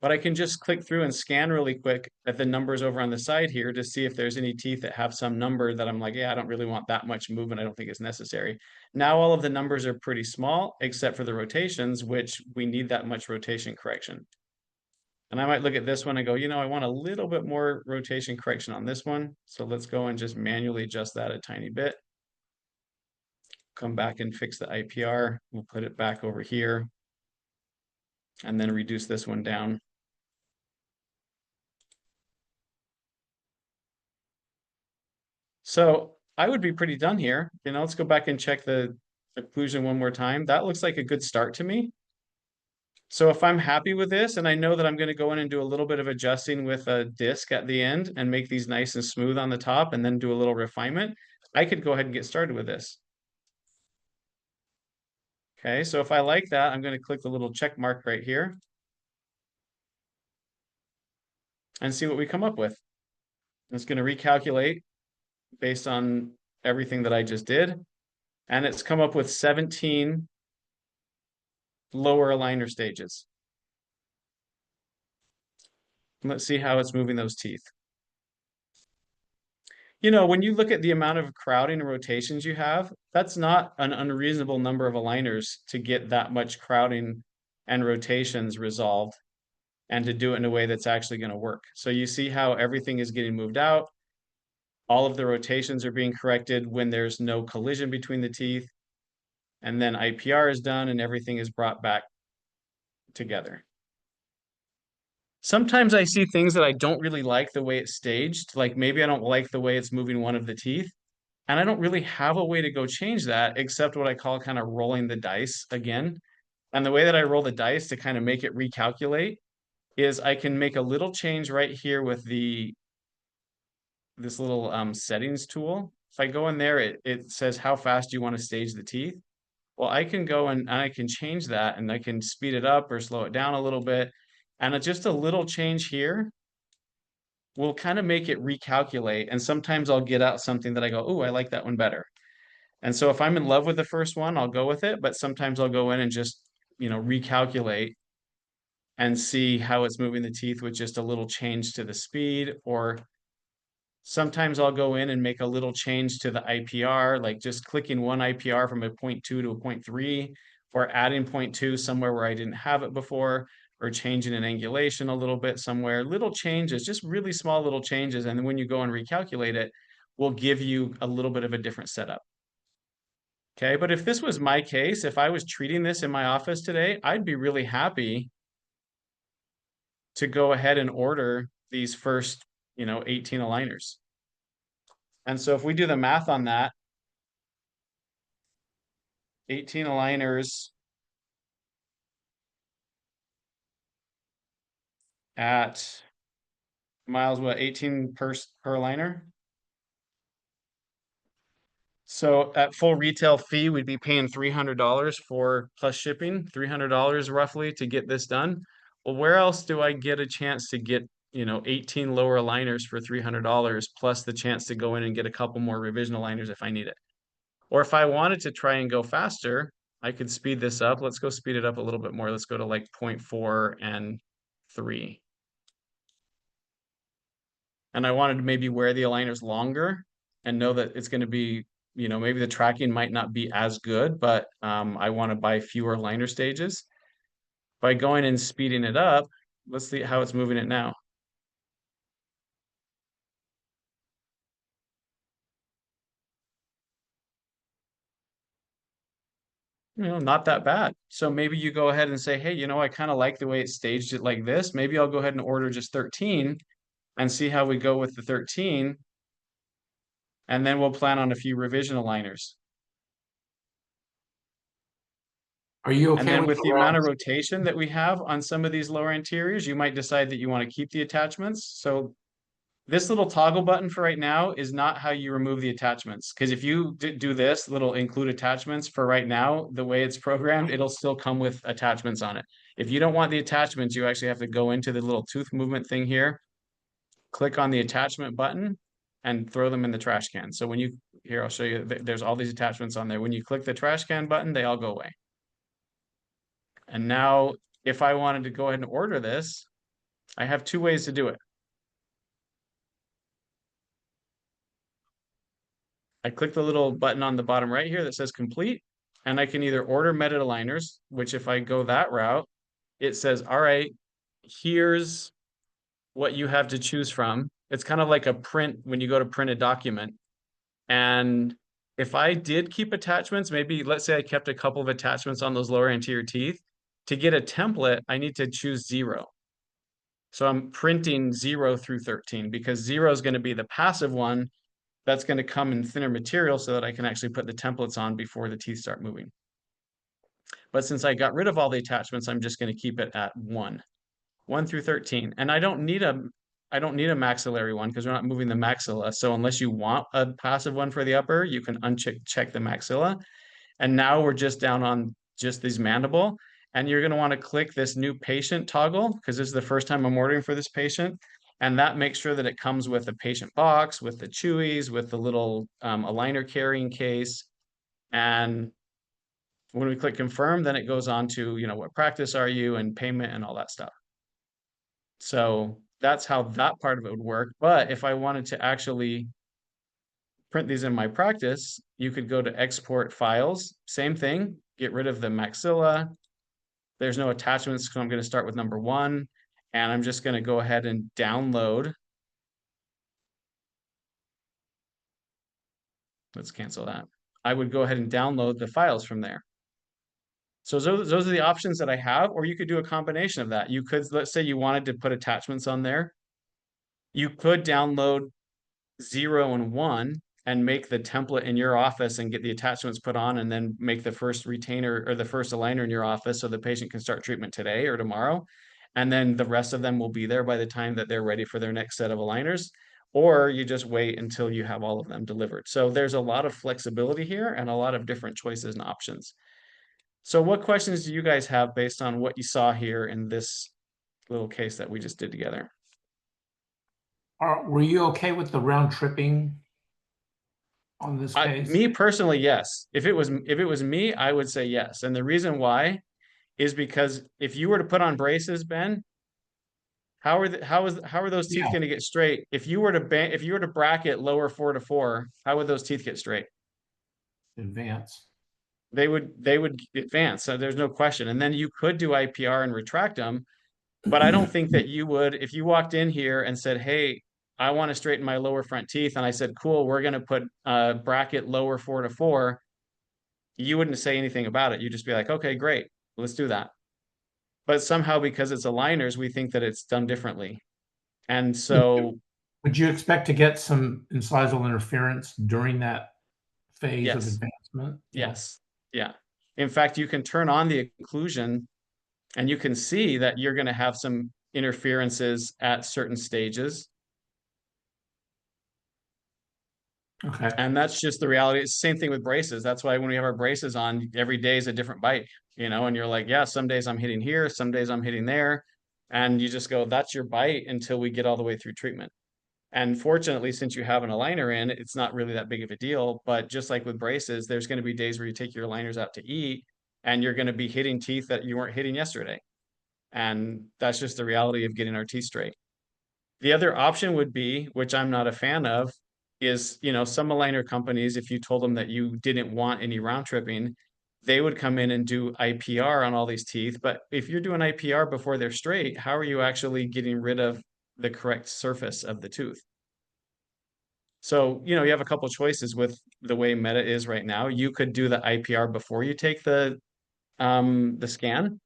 But I can just click through and scan really quick at the numbers over on the side here to see if there's any teeth that have some number that I'm like, yeah, I don't really want that much movement. I don't think it's necessary. Now all of the numbers are pretty small except for the rotations, which we need that much rotation correction. And I might look at this one and go, you know, I want a little bit more rotation correction on this one. So let's go and just manually adjust that a tiny bit. Come back and fix the IPR. We'll put it back over here. And then reduce this one down. So I would be pretty done here. You know, let's go back and check the occlusion one more time. That looks like a good start to me. So if I'm happy with this and I know that I'm going to go in and do a little bit of adjusting with a disc at the end and make these nice and smooth on the top and then do a little refinement, I could go ahead and get started with this. Okay, so if I like that, I'm going to click the little check mark right here and see what we come up with. It's going to recalculate based on everything that I just did. And it's come up with 17 lower aligner stages. Let's see how it's moving those teeth. You know, when you look at the amount of crowding and rotations you have, that's not an unreasonable number of aligners to get that much crowding and rotations resolved and to do it in a way that's actually going to work. So you see how everything is getting moved out. All of the rotations are being corrected when there's no collision between the teeth. And then IPR is done and everything is brought back together. Sometimes I see things that I don't really like the way it's staged. Like maybe I don't like the way it's moving one of the teeth. And I don't really have a way to go change that except what I call kind of rolling the dice again. And the way that I roll the dice to kind of make it recalculate is I can make a little change right here with this little settings tool. If I go in there, it says how fast do you want to stage the teeth. Well, I can go and I can change that and I can speed it up or slow it down a little bit. And just a little change here will kind of make it recalculate. And sometimes I'll get out something that I go, oh, I like that one better. And so if I'm in love with the first one, I'll go with it, but sometimes I'll go in and just, recalculate and see how it's moving the teeth with just a little change to the speed. Or sometimes I'll go in and make a little change to the IPR, like just clicking one IPR from a 0.2 to a 0.3, or adding 0.2 somewhere where I didn't have it before, or changing an angulation a little bit somewhere. Little changes, just really small little changes. And then when you go and recalculate it, will give you a little bit of a different setup. Okay, but if this was my case, if I was treating this in my office today, I'd be really happy to go ahead and order these first, 18 aligners. And so if we do the math on that, 18 aligners at Miles, what, 18 per aligner? So at full retail fee, we'd be paying $300 for plus shipping, $300 roughly to get this done. Well, where else do I get a chance to get, 18 lower aligners for $300 plus the chance to go in and get a couple more revision aligners if I need it? Or if I wanted to try and go faster, I could speed this up. Let's go speed it up a little bit more. Let's go to like 0.4 and 3. And I wanted to maybe wear the aligners longer and know that it's going to be, maybe the tracking might not be as good, but I want to buy fewer liner stages. By going and speeding it up, let's see how it's moving it now. Not that bad. So maybe you go ahead and say, hey, I kind of like the way it staged it like this. Maybe I'll go ahead and order just 13 and see how we go with the 13. And then we'll plan on a few revision aligners. Are you And okay then with the round? amount of rotation that we have on some of these lower anteriors, you might decide that you want to keep the attachments. So this little toggle button for right now is not how you remove the attachments. Because if you do this little include attachments for right now, the way it's programmed, it'll still come with attachments on it. If you don't want the attachments, you actually have to go into the little tooth movement thing here, click on the attachment button, and throw them in the trash can. So I'll show you, there's all these attachments on there. When you click the trash can button, they all go away. And now if I wanted to go ahead and order this, I have two ways to do it. I click the little button on the bottom right here that says complete, and I can either order Medit aligners, which if I go that route, it says, all right, here's what you have to choose from. It's kind of like a print when you go to print a document. And if I did keep attachments, maybe let's say I kept a couple of attachments on those lower anterior teeth, to get a template, I need to choose 0. So I'm printing 0 through 13 because 0 is going to be the passive one that's going to come in thinner material so that I can actually put the templates on before the teeth start moving. But since I got rid of all the attachments, I'm just going to keep it at 1 through 13. And I don't need a maxillary one because we're not moving the maxilla. So unless you want a passive one for the upper, you can check the maxilla. And now we're just down on just these mandible. And you're going to want to click this new patient toggle because this is the first time I'm ordering for this patient. And that makes sure that it comes with a patient box, with the chewies, with the little aligner carrying case. And when we click confirm, then it goes on to, what practice are you and payment and all that stuff. So that's how that part of it would work. But if I wanted to actually print these in my practice, you could go to export files, same thing, get rid of the maxilla. There's no attachments, so I'm going to start with number 1, and I'm just going to go ahead and download. Let's cancel that. I would go ahead and download the files from there. So those are the options that I have, or you could do a combination of that. You could, let's say you wanted to put attachments on there. You could download 0 and 1 and make the template in your office and get the attachments put on and then make the first retainer or the first aligner in your office so the patient can start treatment today or tomorrow. And then the rest of them will be there by the time that they're ready for their next set of aligners. Or you just wait until you have all of them delivered. So there's a lot of flexibility here and a lot of different choices and options. So what questions do you guys have based on what you saw here in this little case that we just did together? Were you okay with the round tripping on this case? Me personally, yes. If it was me, I would say yes. And the reason why is because if you were to put on braces, Ben, how are those teeth Yeah. going to get straight? If you were to bracket lower 4 to 4, how would those teeth get straight? Advance. They would advance. So there's no question. And then you could do IPR and retract them, but I don't think that you would, if you walked in here and said, "Hey, I want to straighten my lower front teeth," and I said, "Cool, we're going to put bracket lower 4 to 4," you wouldn't say anything about it. You'd just be like, "Okay, great, let's do that." But somehow, because it's aligners, we think that it's done differently. And so, Would you expect to get some incisal interference during that phase of yes, advancement? yes, yeah. In fact, you can turn on the occlusion and you can see that you're going to have some interferences at certain stages. Okay. And that's just the reality. It's the same thing with braces. That's why when we have our braces on, every day is a different bite, and you're like, yeah, some days I'm hitting here, some days I'm hitting there. And you just go, that's your bite until we get all the way through treatment. And fortunately, since you have an aligner in, it's not really that big of a deal. But just like with braces, there's going to be days where you take your aligners out to eat and you're going to be hitting teeth that you weren't hitting yesterday. And that's just the reality of getting our teeth straight. The other option would be, which I'm not a fan of, is, some aligner companies, if you told them that you didn't want any round tripping, they would come in and do IPR on all these teeth. But if you're doing IPR before they're straight, how are you actually getting rid of the correct surface of the tooth? So, you have a couple choices with the way Medit is right now. You could do the IPR before you take the scan.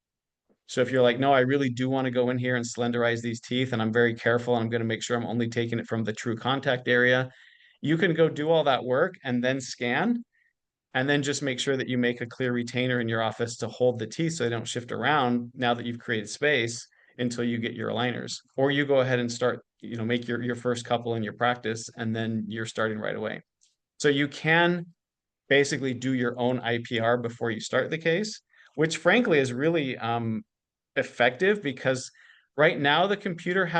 So if you're like, no, I really do want to go in here and slenderize these teeth, and I'm very careful, and I'm going to make sure I'm only taking it from the true contact area, you can go do all that work and then scan, and then just make sure that you make a clear retainer in your office to hold the teeth so they don't shift around now that you've created space until you get your aligners. Or you go ahead and start, make your first couple in your practice, and then you're starting right away. So you can basically do your own IPR before you start the case, which frankly is really effective, because right now the computer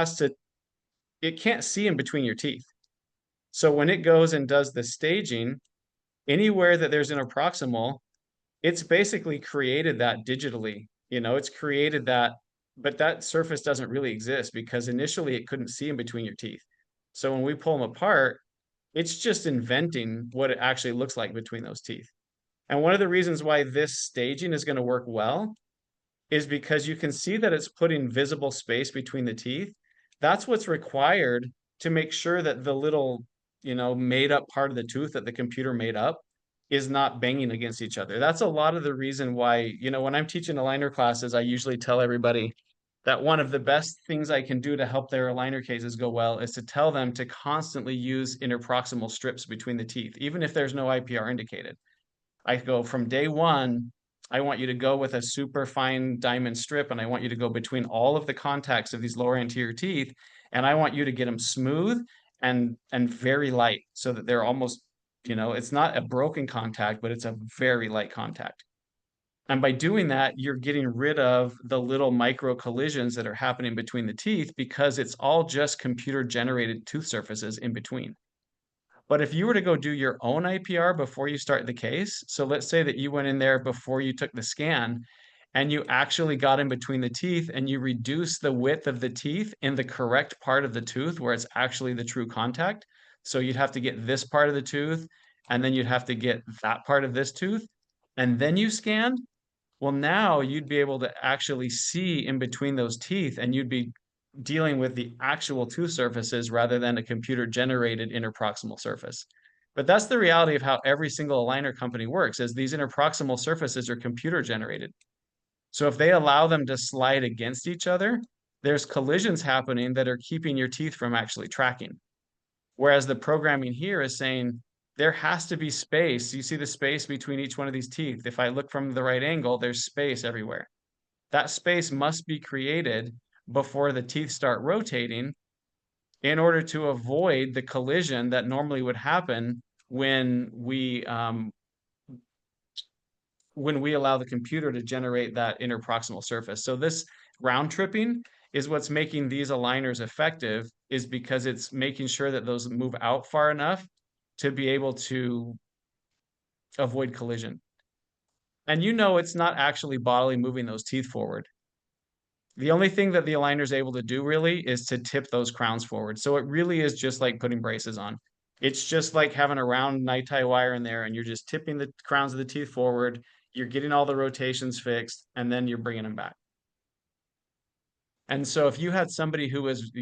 it can't see in between your teeth. So when it goes and does the staging, anywhere that there's interproximal, it's basically created that digitally. It's created that, but that surface doesn't really exist because initially it couldn't see in between your teeth. So when we pull them apart, it's just inventing what it actually looks like between those teeth. And one of the reasons why this staging is going to work well is because you can see that it's putting visible space between the teeth. That's what's required to make sure that the little, made up part of the tooth that the computer made up is not banging against each other. That's a lot of the reason why, when I'm teaching aligner classes, I usually tell everybody that one of the best things I can do to help their aligner cases go well is to tell them to constantly use interproximal strips between the teeth, even if there's no IPR indicated. I go, from day one, I want you to go with a super fine diamond strip, and I want you to go between all of the contacts of these lower anterior teeth, and I want you to get them smooth and very light so that they're almost, it's not a broken contact, but it's a very light contact. And by doing that, you're getting rid of the little micro collisions that are happening between the teeth, because it's all just computer generated tooth surfaces in between. But if you were to go do your own IPR before you start the case, so let's say that you went in there before you took the scan and you actually got in between the teeth and you reduce the width of the teeth in the correct part of the tooth where it's actually the true contact. So you'd have to get this part of the tooth, and then you'd have to get that part of this tooth, and then you scan. Well, now you'd be able to actually see in between those teeth, and you'd be dealing with the actual tooth surfaces rather than a computer generated interproximal surface. But that's the reality of how every single aligner company works, is these interproximal surfaces are computer generated. So if they allow them to slide against each other, there's collisions happening that are keeping your teeth from actually tracking. Whereas the programming here is saying there has to be space. You see the space between each one of these teeth. If I look from the right angle, there's space everywhere. That space must be created before the teeth start rotating in order to avoid the collision that normally would happen when we allow the computer to generate that interproximal surface. So this round tripping is what's making these aligners effective, is because it's making sure that those move out far enough to be able to avoid collision. And you know it's not actually bodily moving those teeth forward. The only thing that the aligner is able to do really is to tip those crowns forward. So it really is just like putting braces on. It's just like having a round night tie wire in there and you're just tipping the crowns of the teeth forward. You're getting all the rotations fixed and then you're bringing them back. And so if you had somebody who was,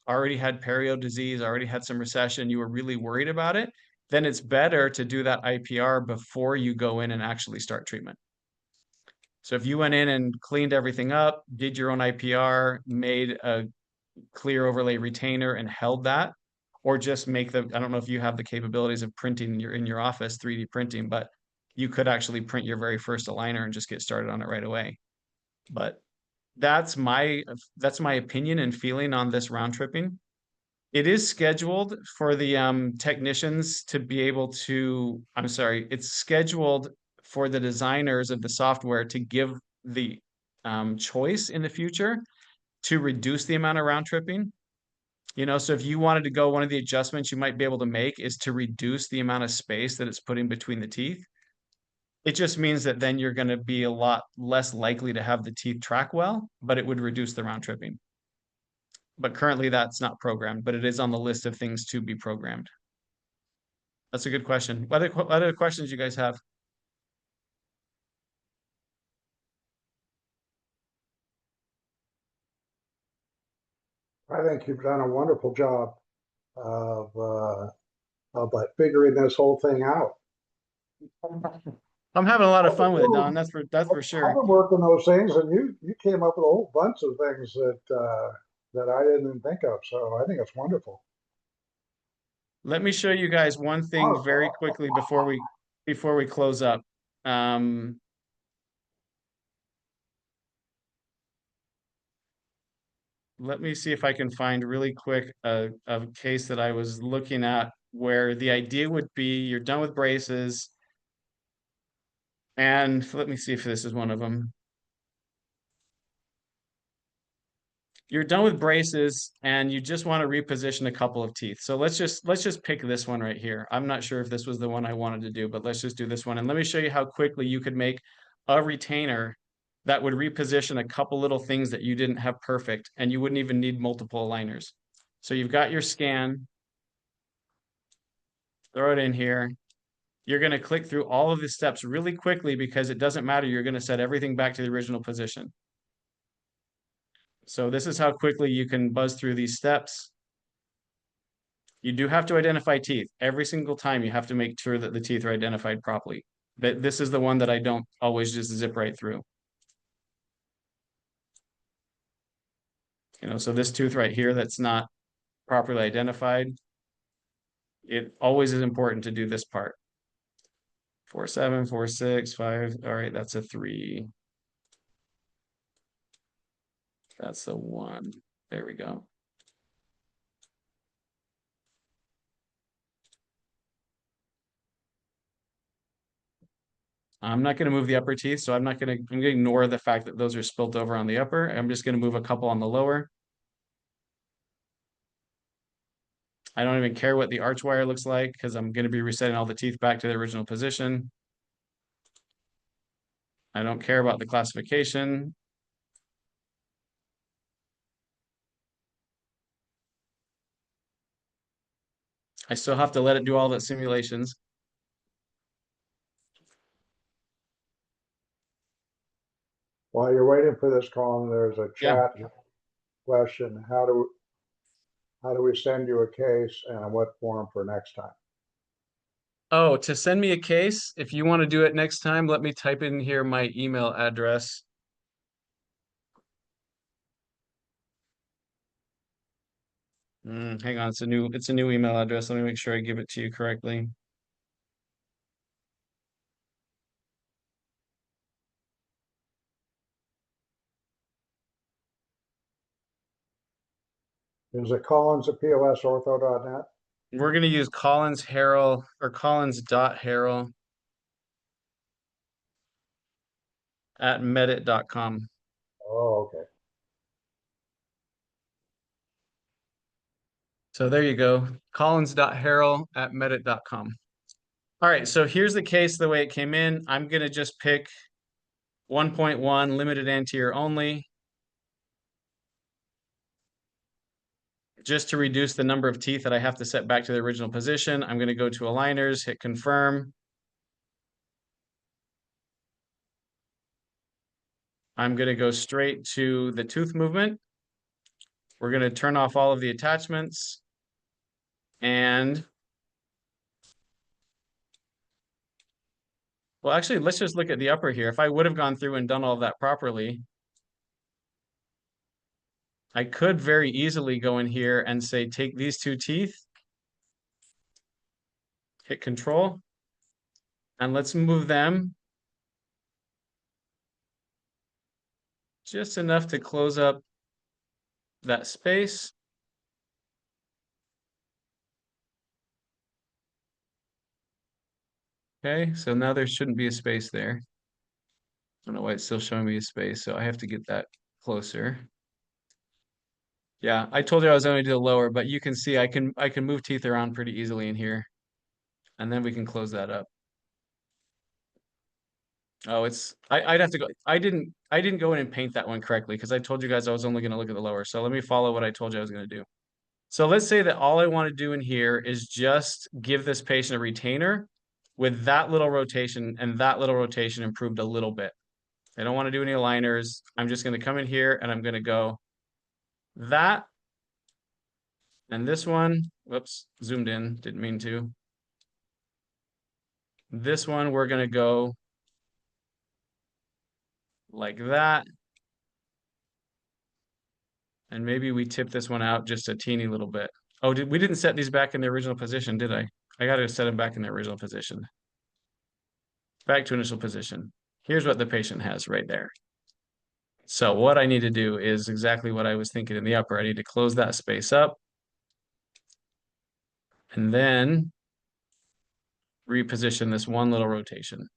already had perio disease, already had some recession, you were really worried about it, then it's better to do that IPR before you go in and actually start treatment. So if you went in and cleaned everything up, did your own IPR, made a clear overlay retainer and held that, or just make I don't know if you have the capabilities of printing in your office, 3D printing, but you could actually print your very first aligner and just get started on it right away. But that's my opinion and feeling on this round tripping. It is scheduled for the technicians to be able to, I'm sorry, it's scheduled for the designers of the software to give the choice in the future to reduce the amount of round tripping. So if you wanted to go, one of the adjustments you might be able to make is to reduce the amount of space that it's putting between the teeth. It just means that then you're going to be a lot less likely to have the teeth track well, but it would reduce the round tripping. But currently that's not programmed, but it is on the list of things to be programmed. That's a good question. What other questions you guys have? I think you've done a wonderful job of like figuring this whole thing out. I'm having a lot of fun with it, Don. That's for sure. I've been working those things, and you came up with a whole bunch of things that I didn't even think of. So I think it's wonderful. Let me show you guys one thing very quickly before we close up. Let me see if I can find really quick a case that I was looking at where the idea would be you're done with braces. And let me see if this is one of them. You're done with braces and you just want to reposition a couple of teeth. So let's just pick this one right here. I'm not sure if this was the one I wanted to do, but let's just do this one. And let me show you how quickly you could make a retainer that would reposition a couple little things that you didn't have perfect, and you wouldn't even need multiple aligners. So you've got your scan, throw it in here. You're going to click through all of the steps really quickly because it doesn't matter. You're going to set everything back to the original position. So this is how quickly you can buzz through these steps. You do have to identify teeth. Every single time you have to make sure that the teeth are identified properly. But this is the one that I don't always just zip right through. So this tooth right here that's not properly identified, it always is important to do this part. 4, 7, 4, 6, 5. All right, that's a 3. That's the 1. There we go. I'm not going to move the upper teeth, so I'm going to ignore the fact that those are spilt over on the upper. I'm just going to move a couple on the lower. I don't even care what the arch wire looks like because I'm going to be resetting all the teeth back to their original position. I don't care about the classification. I still have to let it do all the simulations. While you're waiting for this, Colin, there's a chat question. How do we send you a case and what form for next time? Oh, to send me a case, if you want to do it next time, let me type in here my email address. Hang on, it's a new email address. Let me make sure I give it to you correctly. Is it Collins at POSortho.net? We're going to use Collins Harrell or Collins.Harrell at medit.com. Oh, okay. So there you go, collins.harrell@medit.com. All right, so here's the case the way it came in. I'm gonna just pick 1.1 limited anterior only, just to reduce the number of teeth that I have to set back to the original position. I'm gonna go to aligners, hit confirm. I'm gonna go straight to the tooth movement. We're gonna turn off all of the attachments. And well, actually, let's just look at the upper here. If I would have gone through and done all of that properly, I could very easily go in here and say, take these two teeth, hit control, and let's move them just enough to close up that space. Okay, so now there shouldn't be a space there. I don't know why it's still showing me a space, so I have to get that closer. Yeah, I told you I was only to the lower, but you can see I can move teeth around pretty easily in here. And then we can close that up. Oh, I'd have to go. I didn't go in and paint that one correctly because I told you guys I was only gonna look at the lower. So let me follow what I told you I was gonna do. So let's say that all I want to do in here is just give this patient a retainer with that little rotation, and that little rotation improved a little bit. I don't want to do any aligners. I'm just going to come in here and I'm going to go that. And this one, whoops, zoomed in, didn't mean to. This one, we're going to go like that. And maybe we tip this one out just a teeny little bit. Oh, we didn't set these back in the original position, did I? I got to set them back in the original position. Back to initial position. Here's what the patient has right there. So what I need to do is exactly what I was thinking in the upper. I need to close that space up. And then reposition this one little rotation.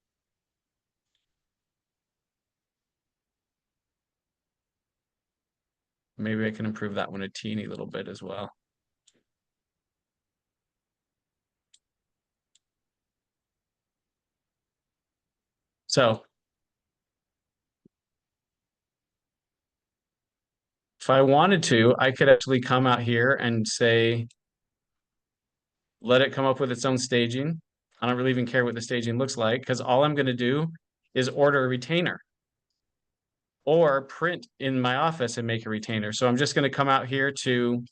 Maybe I can improve that one a teeny little bit as well. So if I wanted to, I could actually come out here and say, let it come up with its own staging. I don't really even care what the staging looks like because all I'm going to do is order a retainer or print in my office and make a retainer. So I'm just going to come out here to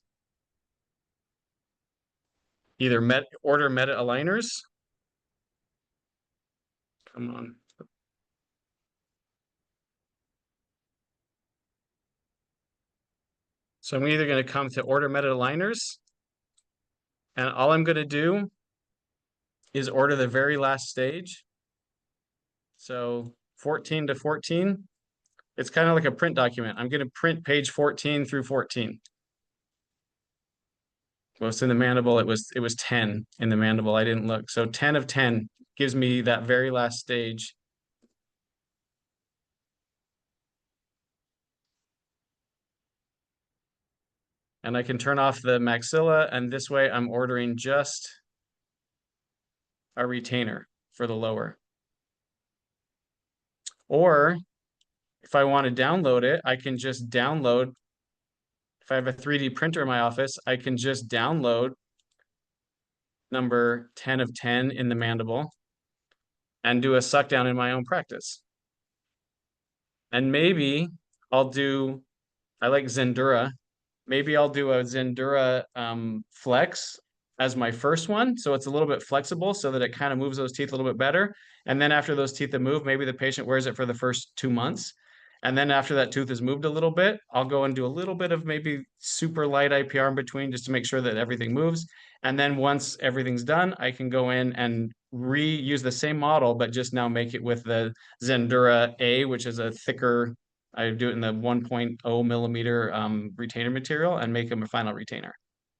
either order Medit aligners. Come on. So I'm either going to come to order Medit aligners, and all I'm going to do is order the very last stage. So 14 to 14. It's kind of like a print document. I'm going to print page 14 through 14. Well, it's in the mandible. It was 10 in the mandible. I didn't look. So 10 of 10 gives me that very last stage. And I can turn off the maxilla, and this way I'm ordering just a retainer for the lower. Or if I want to download it, I can just download. If I have a 3D printer in my office, I can just download number 10 of 10 in the mandible and do a suck down in my own practice. And maybe I'll do, I like Zendura. Maybe I'll do a Zendura flex as my first one. So it's a little bit flexible so that it kind of moves those teeth a little bit better. And then after those teeth have moved, maybe the patient wears it for the first 2 months. And then after that tooth has moved a little bit, I'll go and do a little bit of maybe super light IPR in between just to make sure that everything moves. And then once everything's done, I can go in and reuse the same model, but just now make it with the Zendura A, which is a thicker, I do it in the 1.0 millimeter retainer material and make them a final retainer.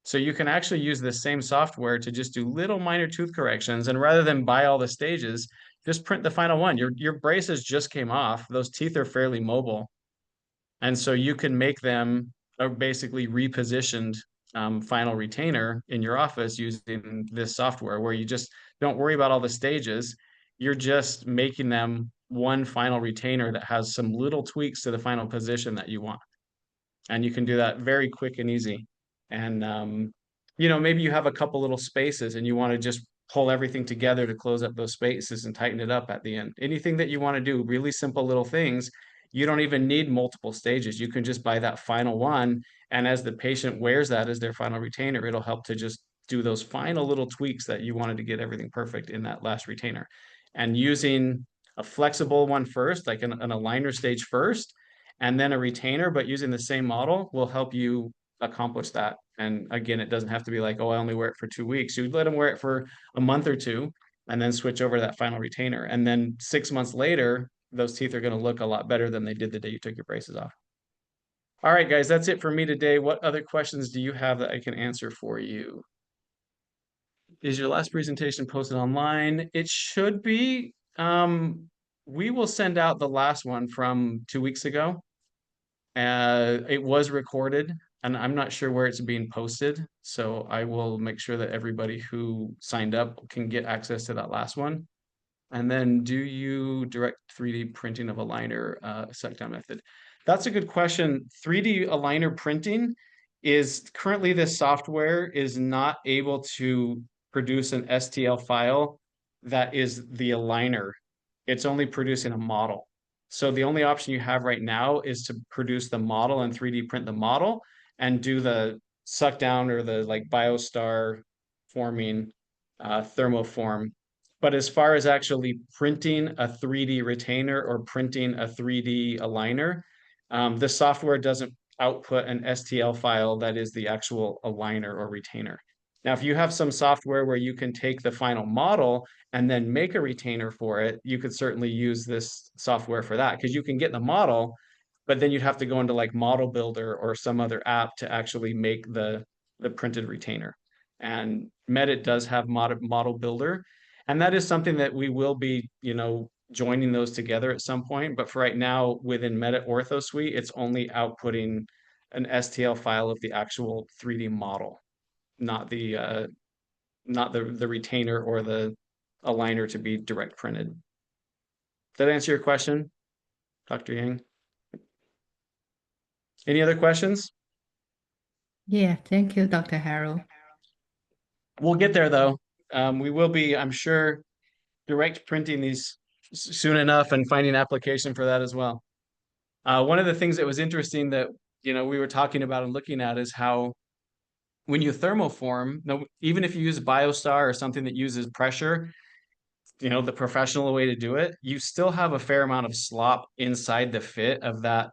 So you can actually use the same software to just do little minor tooth corrections. And rather than buy all the stages, just print the final one. Your braces just came off. Those teeth are fairly mobile. And so you can make them basically repositioned final retainer in your office using this software, where you just don't worry about all the stages. You're just making them one final retainer that has some little tweaks to the final position that you want. And you can do that very quick and easy. And, you know, maybe you have a couple little spaces and you want to just pull everything together to close up those spaces and tighten it up at the end. Anything that you want to do, really simple little things, you don't even need multiple stages. You can just buy that final one. And as the patient wears that as their final retainer, it'll help to just do those final little tweaks that you wanted to get everything perfect in that last retainer. And using a flexible one first, like an aligner stage first, and then a retainer, but using the same model will help you accomplish that. And again, it doesn't have to be like, oh, I only wear it for 2 weeks. You'd let them wear it for a month or two and then switch over to that final retainer. And then 6 months later, those teeth are going to look a lot better than they did the day you took your braces off. All right, guys, that's it for me today. What other questions do you have that I can answer for you? Is your last presentation posted online? It should be. We will send out the last one from 2 weeks ago. It was recorded, and I'm not sure where it's being posted, so I will make sure that everybody who signed up can get access to that last one. And then, do you direct 3D printing of aligner suck down method? That's a good question. 3D aligner printing is currently, this software is not able to produce an STL file that is the aligner. It's only producing a model. So the only option you have right now is to produce the model and 3D print the model and do the suck down or the like biostar forming thermoform. But as far as actually printing a 3D retainer or printing a 3D aligner, the software doesn't output an STL file that is the actual aligner or retainer. Now, if you have some software where you can take the final model and then make a retainer for it, you could certainly use this software for that, because you can get the model, but then you'd have to go into like Model Builder or some other app to actually make the printed retainer. And Medit does have Model Builder, and that is something that we will be, you know, joining those together at some point. But for right now, within Medit Ortho Suite, it's only outputting an STL file of the actual 3D model, not the retainer or the aligner to be direct printed. Did that answer your question, Dr. Yang? Any other questions? Yeah, thank you, Dr. Harold. We'll get there though. We will be, I'm sure, direct printing these soon enough and finding application for that as well. One of the things that was interesting that, you know, we were talking about and looking at is how when you thermoform, even if you use Biostar or something that uses pressure, you know, the professional way to do it, you still have a fair amount of slop inside the fit of that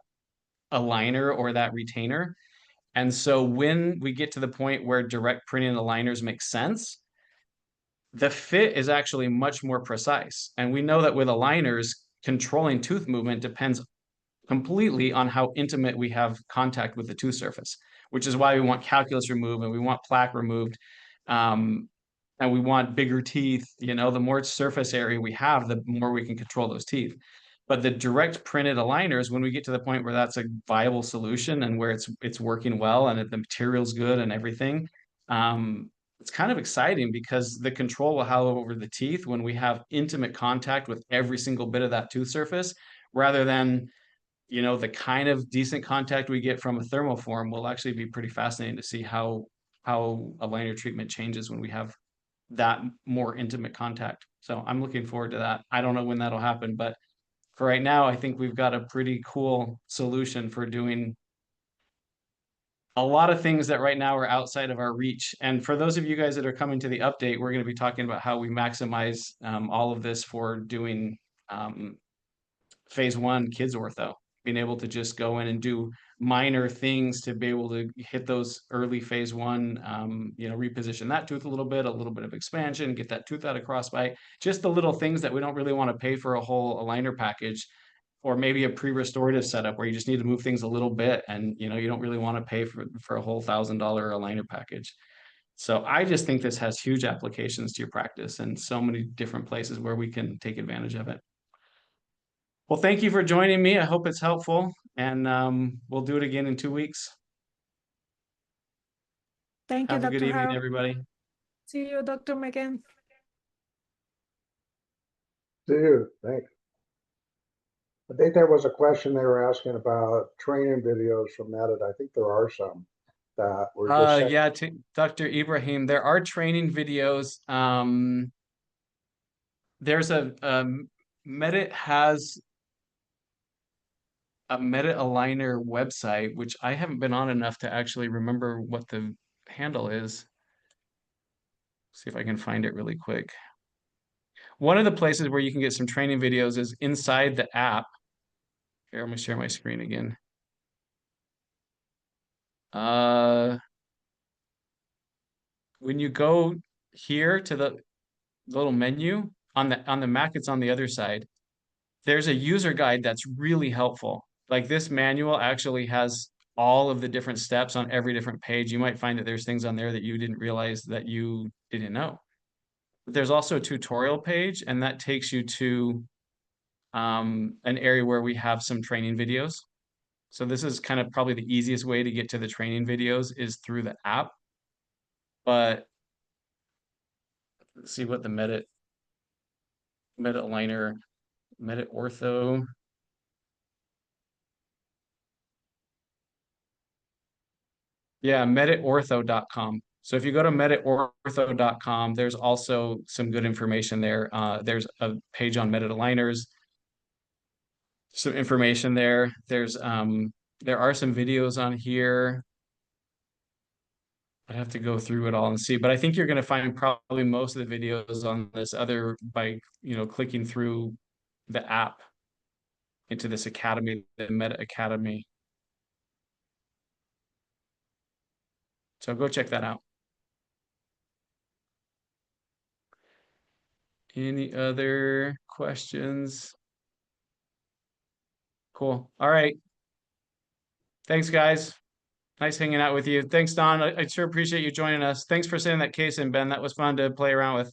aligner or that retainer. And so when we get to the point where direct printing aligners make sense, the fit is actually much more precise. And we know that with aligners, controlling tooth movement depends completely on how intimate we have contact with the tooth surface, which is why we want calculus removed and we want plaque removed. And we want bigger teeth. You know, the more surface area we have, the more we can control those teeth. But the direct printed aligners, when we get to the point where that's a viable solution and where it's working well and the material's good and everything, it's kind of exciting because the control will have over the teeth when we have intimate contact with every single bit of that tooth surface, rather than, you know, the kind of decent contact we get from a thermoform. Will actually be pretty fascinating to see how aligner treatment changes when we have that more intimate contact. So I'm looking forward to that. I don't know when that'll happen, but for right now, I think we've got a pretty cool solution for doing a lot of things that right now are outside of our reach. And for those of you guys that are coming to the update, we're going to be talking about how we maximize all of this for doing phase 1 kids ortho, being able to just go in and do minor things to be able to hit those early phase 1, you know, reposition that tooth a little bit of expansion, get that tooth out of crossbite, just the little things that we don't really want to pay for a whole aligner package, or maybe a pre-restorative setup where you just need to move things a little bit and, you know, you don't really want to pay for a whole $1,000 aligner package. So I just think this has huge applications to your practice and so many different places where we can take advantage of it. Well, thank you for joining me. I hope it's helpful, and we'll do it again in 2 weeks. Thank you, Have a good Dr. evening, Harold. everybody. See you, Dr. McGinn. See you, thanks. I think there was a question they were asking about training videos from Medit. I think there are some that were just sent. Yeah, to Dr. Ibrahim, there are training videos. There's Medit has a Medit aligner website, which I haven't been on enough to actually remember what the handle is. See if I can find it really quick. One of the places where you can get some training videos is inside the app. Here, I'm gonna share my screen again. When you go here to the little menu on the Mac, it's on the other side. There's a user guide that's really helpful. Like this manual actually has all of the different steps on every different page. You might find that there's things on there that you didn't realize that you didn't know. But there's also a tutorial page, and that takes you to an area where we have some training videos. So this is kind of probably the easiest way to get to the training videos is through the app. But let's see what the Medit aligner, Medit ortho. Yeah, meditortho.com. So if you go to meditortho.com, there's also some good information there. There's a page on Medit aligners, some information there. There are some videos on here. I'd have to go through it all and see, but I think you're going to find probably most of the videos on this other by, clicking through the app into this academy, the Medit Academy. So go check that out. Any other questions? Cool. All right. Thanks, guys. Nice hanging out with you. Thanks, Don. I sure appreciate you joining us. Thanks for sending that case in, Ben. That was fun to play around with.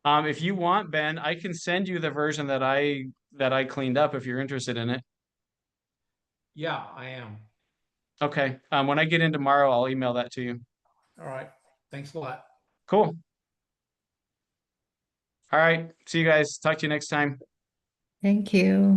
If you want, Ben, I can send you the version that I cleaned up if you're interested in it. Yeah, I am. Okay. When I get in tomorrow, I'll email that to you. All right. Thanks a lot. Cool. All right. See you guys. Talk to you next time. Thank you.